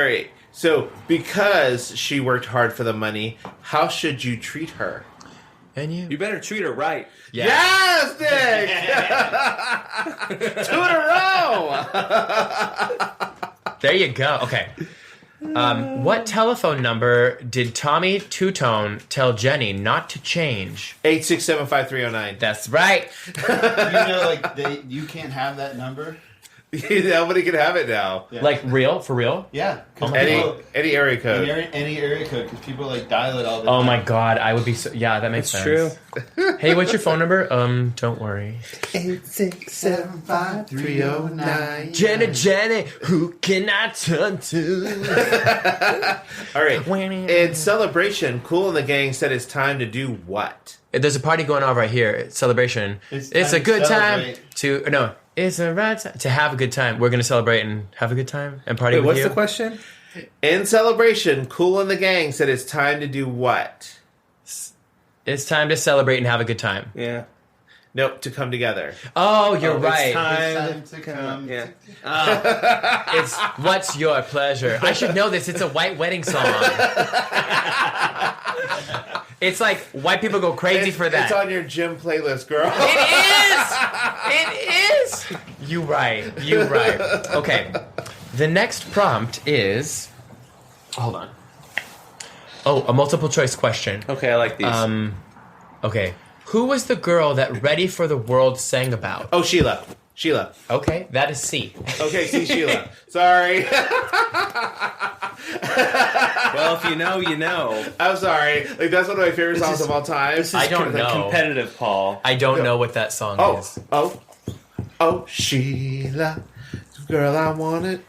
right. So, because she worked hard for the money, how should you treat her? And you? You better treat her right. Yeah. Yes, Nick! 2 in a row! There you go. Okay. What telephone number did Tommy Two-Tone tell Jenny not to change? 867-5309. That's right. you can't have that number. Nobody can have it now. Yeah. Like real? For real? Yeah. Any area code. Any area code, because people dial it all the Oh time. my god, I would be so... Yeah, that makes It's sense. true. Hey, what's your phone number? Don't worry. 867-5309. Jenny, who can I turn to? All right. In celebration, Kool and the Gang said it's time to do what? There's a party going on right here. It's celebration. It's It's time a good to time celebrate. to... No, it's a right time to have a good time. We're going to celebrate and have a good time and party Wait, with what's you. the question? In celebration, Kool and the Gang said it's time to do what? It's time to celebrate and have a good time. Yeah. Nope, to come together. Oh, you're It's right. time. It's time to come. Yeah. It's What's Your Pleasure. I should know this. It's a white wedding song. It's like white people go crazy for that. It's on your gym playlist, girl. It is. You right. Okay. The next prompt is... Hold on. Oh, a multiple choice question. Okay, I like these. Okay. Who was the girl that Ready for the World sang about? Oh, Sheila. Okay, that is C. Okay, see Sheila. Sorry. Well, if you know, you know. I'm sorry. Like, that's one of my favorite songs of all time. I don't The know. competitive, Paul. I don't know what that song is. Oh, Sheila. Girl, I want it.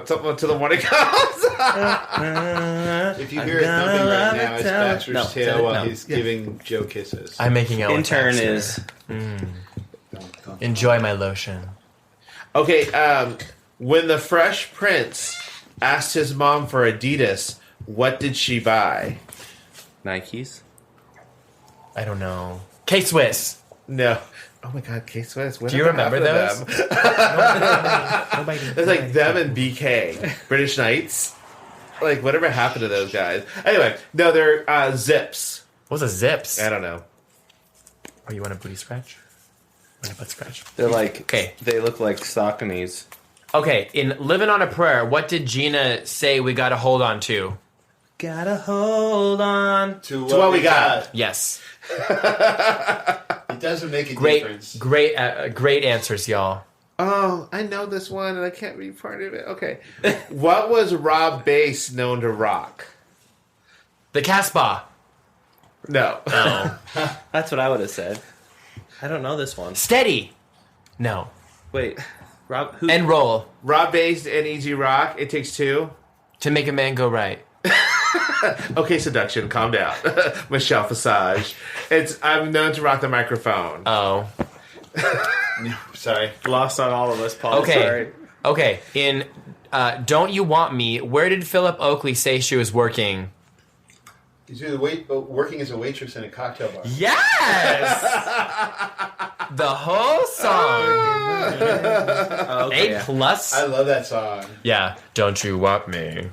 Something to the morning comes. If you hear it thumping right now, it's Baxter's No, tail while no. he's giving Joe kisses. I'm making out with Intern Baxter. is. Enjoy my lotion. Okay, when the Fresh Prince asked his mom for Adidas, what did she buy? Nikes. I don't know. K-Swiss. No. Oh my God, K-Swiss. Do you remember those? It's like them and BK, British Knights. Like, whatever happened to those guys? Anyway, no, they're Zips. What was a Zips? I don't know. Oh, you want a booty scratch? Want a butt scratch? They're like. Okay. They look like Sauconys. Okay, in Living on a Prayer, what did Gina say we gotta hold on to? Gotta hold on. To what we got. Yes. It doesn't make a difference. Great answers, y'all. Oh, I know this one, and I can't be part of it. Okay. What was Rob Bass known to rock? The Casbah. No. No. That's what I would have said. I don't know this one. Steady. No. Wait. Rob, who? And roll. Rob Bass and Easy Rock. It Takes Two. To make a man go right. Okay, Seduction. Calm down. Michelle Visage. I'm known to rock the microphone. Oh. Sorry. Lost on all of us, Paul. Okay. Sorry. Okay. In Don't You Want Me, where did Philip Oakley say she was working? He's working as a waitress in a cocktail bar. Yes! The whole song. Okay. A plus. I love that song. Yeah. Don't you want me?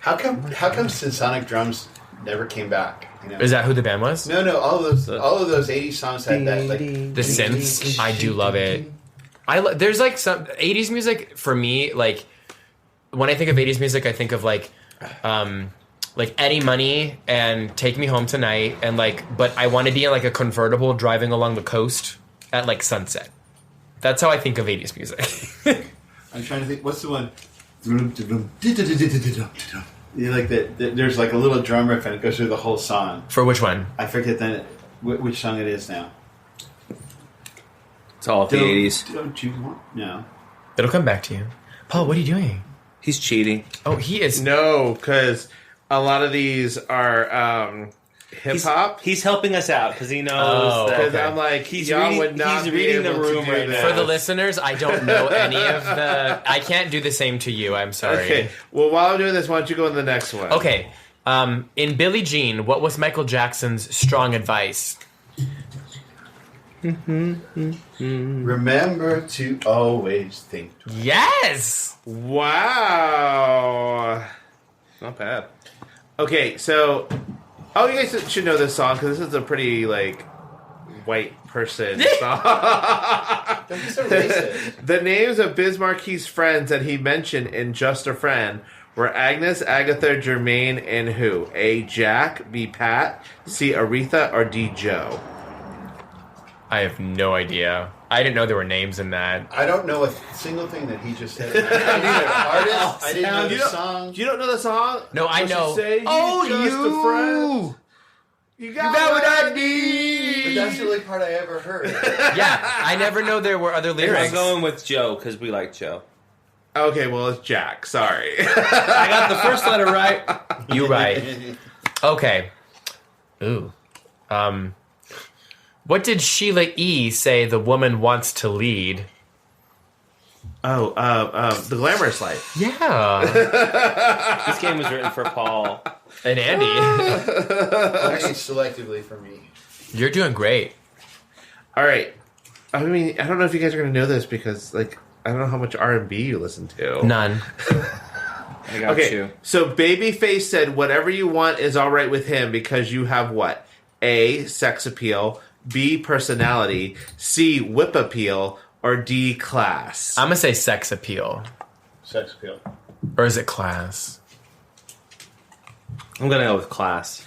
How come Symphonic Drums never came back? You know? Is that who the band was? No. All of those 80s songs had that like The synths. I do love it. There's like some 80s music for me. Like when I think of 80s music, I think of like Eddie Money and Take Me Home Tonight, and but I want to be in like a convertible driving along the coast at like sunset. That's how I think of 80s music. I'm trying to think. What's the one? You like that? There's like a little drum riff and it goes through the whole song. For which one? I forget which song it is now. It's all of the 80s. Don't you want? No. It'll come back to you. Paul, what are you doing? He's cheating. Oh, he is. No, because a lot of these are hip hop. He's helping us out because he knows Oh, that. Because okay. I'm like, He's y'all reading- would not he's be reading the able to room do right this. now. For the listeners, I don't know any of the. I can't do the same to you. I'm sorry. Okay. Well, while I'm doing this, why don't you go to the next one? Okay. In Jean, what was Michael Jackson's strong advice? Remember to always think. Yes. Wow. Not bad. Okay, so you guys should know this song because this is a pretty like white person song. Don't be so racist. The names of Biz Marquis' friends that he mentioned in Just a Friend were Agnes, Agatha, Jermaine, and who? A. Jack, B. Pat, C. Aretha, or D. Joe? I have no idea. I didn't know there were names in that. I don't know a single thing that he just said. I didn't know the artist. I didn't know the song. You don't know the song? No, I What she know. say? Oh, Just you! a friend. You got what I need. But that's the only part I ever heard. Yeah, I never know there were other I'm lyrics. going with Joe because we like Joe. Okay, well, it's Jack. Sorry. I got the first letter right. You right. Okay. Ooh. What did Sheila E. say the woman wants to lead? The Glamorous Life. Yeah. This game was written for Paul. And Andy. Only selectively for me. You're doing great. All right. I mean, I don't know if you guys are going to know this because, like, I don't know how much R&B you listen to. None. I got you. So Babyface said whatever you want is all right with him because you have what? A, sex appeal, B, personality, C, whip appeal, or D, class. I'm going to say sex appeal. Sex appeal. Or is it class? I'm going to go with class.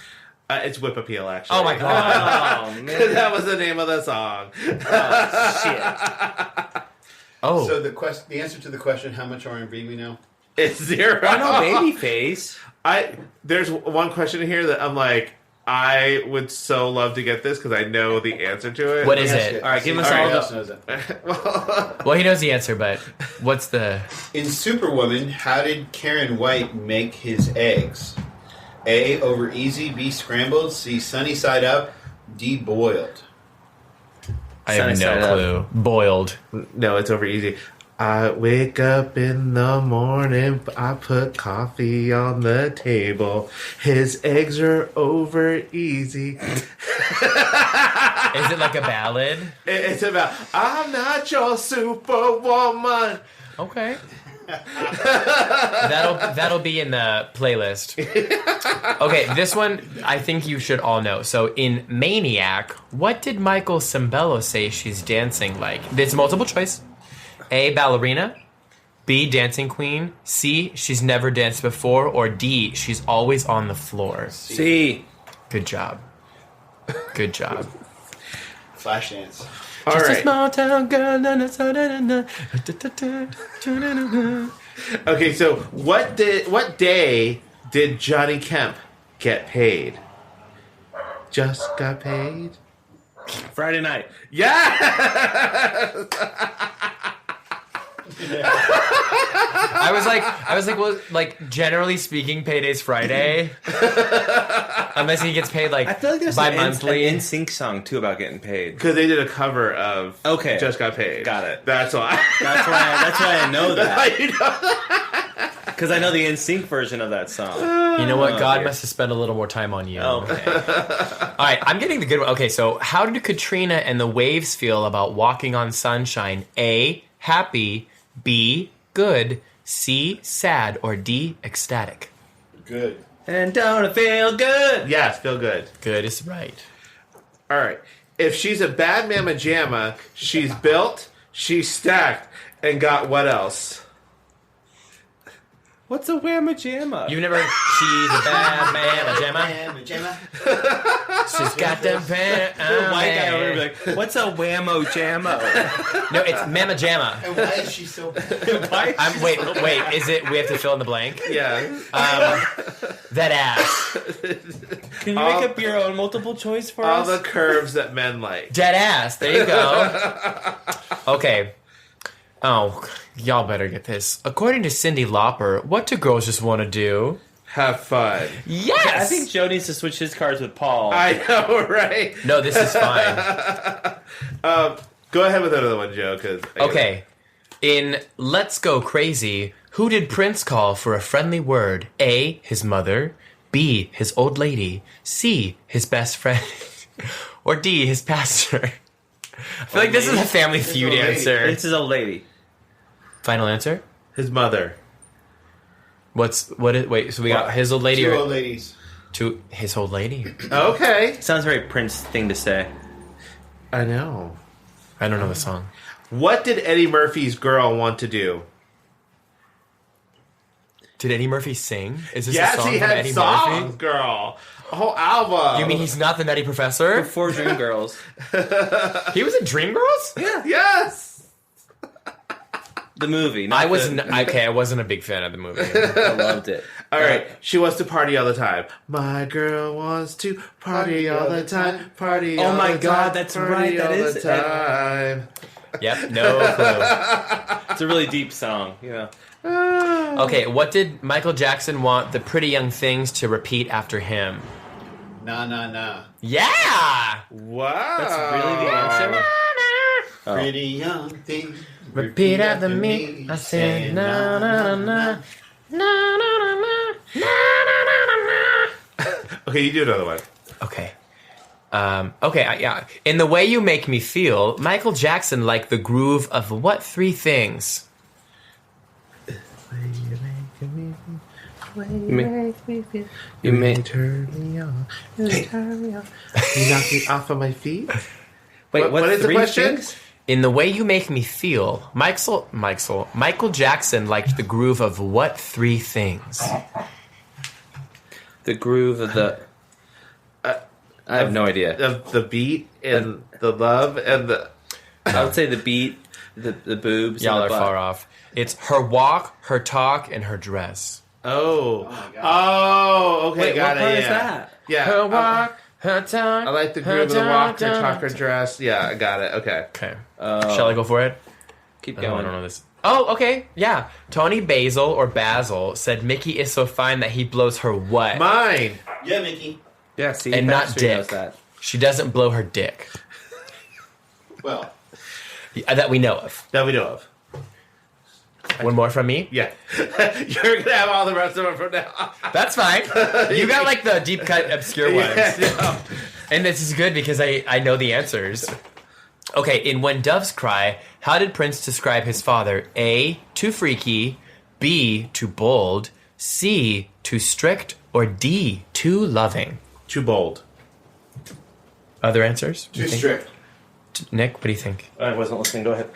It's whip appeal, actually. Oh my god. Oh, man. That was the name of the song. Oh, shit. Oh. So the answer to the question, how much R&B we know? It's 0. I know Babyface. There's one question here that I'm like, I would so love to get this because I know the answer to it. What is it? All right, give us Everybody all else the... knows it. Well, he knows the answer, but what's the... In Superwoman, how did Karen White make his eggs? A, over easy, B, scrambled, C, sunny side up, D, boiled. I have Sunny no side clue. Boiled. No, it's over easy. I wake up in the morning, I put coffee on the table. His eggs are over easy. Is it like a ballad? It's about, I'm not your superwoman. Okay. That'll be in the playlist. Okay, this one I think you should all know. So in Maniac, what did Michael Cimbello say she's dancing like? It's multiple choice. A, ballerina. B, dancing queen. C, she's never danced before. Or D, she's always on the floor. C. Good job. Good job. Flashdance. All Just a right. small town girl. Okay, so what day did Johnny Kemp get paid? Just got paid? Friday night. Yeah! I was like, well, like generally speaking, payday's Friday, unless he gets paid like I feel like there's bi-monthly. an NSYNC song, too, about getting paid. Because they did a cover of Okay. Just Got Paid. Got it. That's why. That's why I know That's that. why you know that. Because I know the NSYNC version of that song. You know what? Oh, God dear. must have spent a little more time on you. Okay. All right, I'm getting the good one. Okay, so how did Katrina and the waves feel about walking on sunshine? A, happy. B, good. C, sad. Or D, ecstatic. Good. And don't it feel good? Yes, feel good. Good is right. All right. If she's a bad mamma jamma, she's built, she's stacked, and got what else? What's a whamma jamma? You've never. She's a bad man, Gemma. She's got them bad. The white guy over there be like, what's a whammo jammo? No, it's Mamma Jamma. And why is she so bad? Wait. Is it? We have to fill in the blank. Yeah. That ass. Can you make up your own multiple choice for All us? the curves that men like. Dead ass. There you go. Okay. Oh, y'all better get this. According to Cyndi Lauper, what do girls just want to do? Have fun. Yes. I think Joe needs to switch his cards with Paul. I know, right? No, this is fine. Go ahead with another one, Joe. Okay. In Let's Go Crazy, who did Prince call for a friendly word? A, his mother. B, his old lady. C, his best friend. Or D, his pastor. I feel like this is a Family Feud old lady. answer. This is a lady. Final answer? His mother. Wait, so we got his old lady Two or old ladies. to his old lady? Okay. Sounds very Prince thing to say. I know. I don't know the song. What did Eddie Murphy's girl want to do? Did Eddie Murphy sing? Is this a Yes, song he from had Eddie songs, Murphy? girl. A whole album. You mean he's not the Nutty Professor? Before Dreamgirls. He was in Dreamgirls? Yeah. Yes. The movie. Not I was the- okay. I wasn't a big fan of the movie. I loved it. All right. She wants to party all the time. My girl wants to party all the time. Party all Oh my the God, time. that's party right, that all is- the time. Yep, no clue. It's a really deep song. Yeah. Okay, what did Michael Jackson want the Pretty Young Things to repeat after him? Nah, nah, nah. Yeah! Wow. That's really the answer? Oh. Pretty young thing. Repeat after me. I said na na na na na na na na. Okay, you do another one. Okay. Yeah. In The Way You Make Me Feel, Michael Jackson liked the groove of what three things? You may turn me on. Turn me on. You knock me off of my feet. Wait, what is the three question? things? In The Way You Make Me Feel, Michael Jackson liked the groove of what three things? The groove of the... I have no idea. Of the beat and the love and the... I would say the beat, the boobs, Y'all and are the butt. far off. It's her walk, her talk, and her dress. Oh. my God. Oh, okay, Wait, got what it. part Yeah. is that? Yeah. Her walk, her talk. I like the groove of the walk, her talk, her dress. Yeah, I got it. Okay. Okay. Shall I go for it? Keep I going. don't know this. Oh, okay. Yeah. Tony Basil said Mickey is so fine that he blows her what? Mine. Yeah, Mickey. Yeah, see, And not Baxter dick. knows that. She doesn't blow her dick. Well, That we know of. That we know of. One more from me? Yeah. You're going to have all the rest of them from now on. That's fine. You got like the deep cut obscure ones. Yeah, no. And this is good because I know the answers. Okay, in When Doves Cry, how did Prince describe his father? A, too freaky. B, too bold. C, too strict. Or D, too loving. Too bold. Other answers? too strict. Nick, what do you think? I wasn't listening. Go ahead.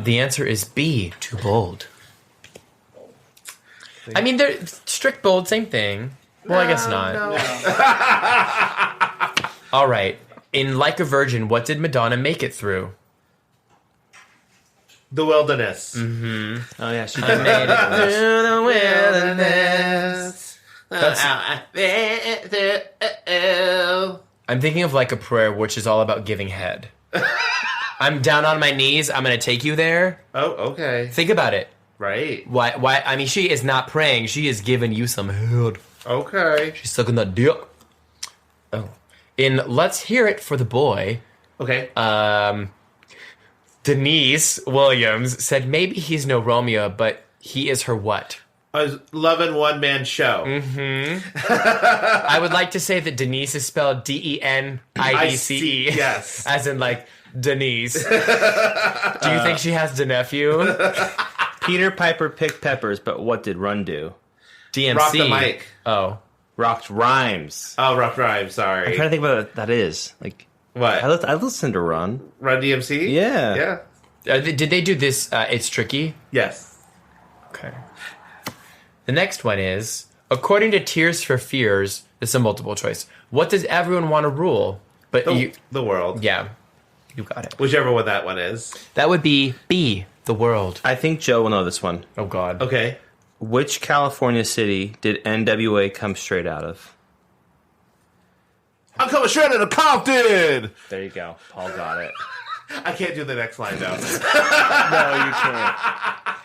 The answer is B, too bold. I mean, they're strict, bold, same thing. Well, I guess not. All right. In Like a Virgin, what did Madonna make it through? The wilderness. Oh, yeah, she I did. made it through the Wilderness. I'm thinking of Like a Prayer, which is all about giving head. I'm down on my knees. I'm going to take you there. Oh, okay. Think about it. Right. Why? I mean, she is not praying. She is giving you some head. Okay. She's sucking that dick. Oh. In Let's Hear It for the Boy, Okay. Denise Williams said maybe he's no Romeo, but he is her what? A loving one-man show. I would like to say that Denise is spelled Denice. Yes. As in, like, Denise. Do you think she has the nephew? Peter Piper picked peppers, but what did Run do? DMC. Rock the Mic. Oh. Rocked Rhymes. Oh, Rock Rhyme, I'm sorry. trying to think what that is. Like, What? I listened to Run. Run DMC? Yeah. Yeah. Did they do this, It's Tricky? Yes. Okay. The next one is, according to Tears for Fears, this is a multiple choice. What does everyone want to rule? But The world. yeah, you got it. Whichever one that one is. That would be B, the world. I think Joe will know this one. Oh, God. Okay. Which California city did NWA come straight out of? I'm coming straight out of Compton! There you go. Paul got it. I can't do the next line, though. No, you can't.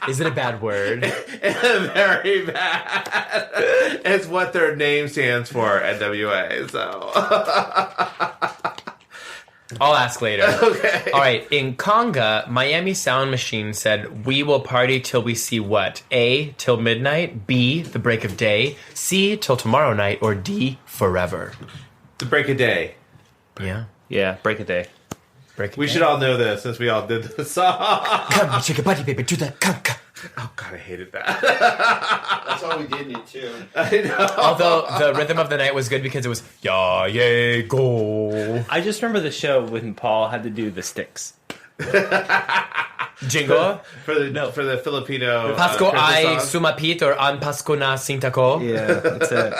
Is it a bad word? Very bad. It's what their name stands for, NWA, so... I'll ask later. Okay. All right. In Conga, Miami Sound Machine said, "We will party till we see what? A, till midnight. B, the break of day. C, till tomorrow night. Or D, forever." The break of day. Yeah. Yeah, break a day. Break of We day. should all know this since we all did the song. Come, shake your body, baby, do that. Come. Oh, God, I hated that. That's all we did in it too. I know. Although the rhythm of the night was good because it was ya yay go I just remember the show when Paul had to do the sticks. jingle. For the Filipino... Pasko Christmas ay song. sumapit or an Pasko na sintako. Yeah, that's it.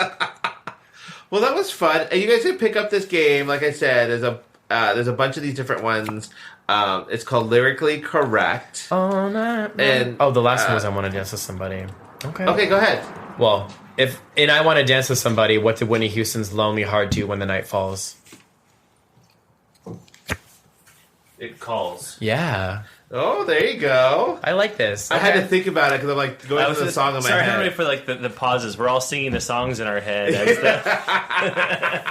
Well, that was fun. And you guys can pick up this game. Like I said, there's a bunch of these different ones. It's called Lyrically Correct. Oh, no. And Oh, the last one was I want to dance with somebody. Okay. okay, go ahead. Well, if in I want to dance with somebody, what did Whitney Houston's "Lonely Heart" do when the night falls? It calls. Yeah, Oh, there you go. I like this. I had Okay. to think about it because I'm like going through the song in my sorry, head. I'm ready for like the pauses. We're all singing the songs in our head. As the,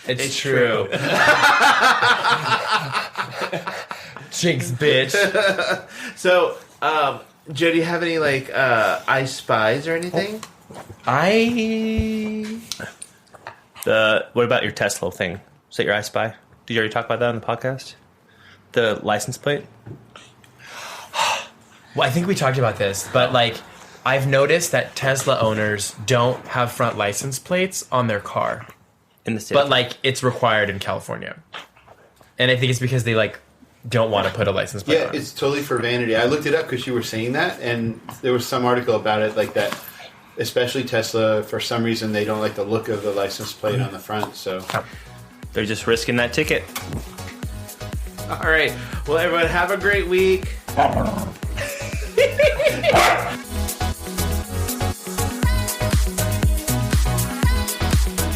It's true. Jinx, bitch. So, Joe, do you have any like I Spies or anything? what about your Tesla thing? Is that your I Spy? Did you already talk about that on the podcast? The license plate? Well, I think we talked about this, but like, I've noticed that Tesla owners don't have front license plates on their car, In the state. but like it's required in California, and I think it's because they like don't want to put a license plate Yeah, on. it's totally for vanity. I looked it up because you were saying that, and there was some article about it, like that. Especially Tesla, for some reason, they don't like the look of the license plate on the front. So, They're just risking that ticket. All right. Well, everyone, have a great week.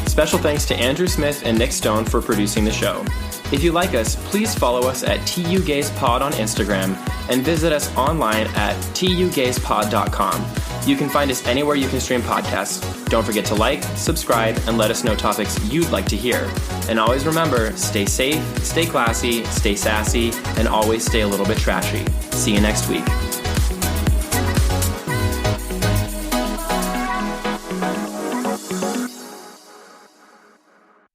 Special thanks to Andrew Smith and Nick Stone for producing the show. If you like us, please follow us at tugayspod on Instagram and visit us online at tugayspod.com. You can find us anywhere you can stream podcasts. Don't forget to like, subscribe, and let us know topics you'd like to hear. And always remember, stay safe, stay classy, stay sassy, and always stay a little bit trashy. See you next week.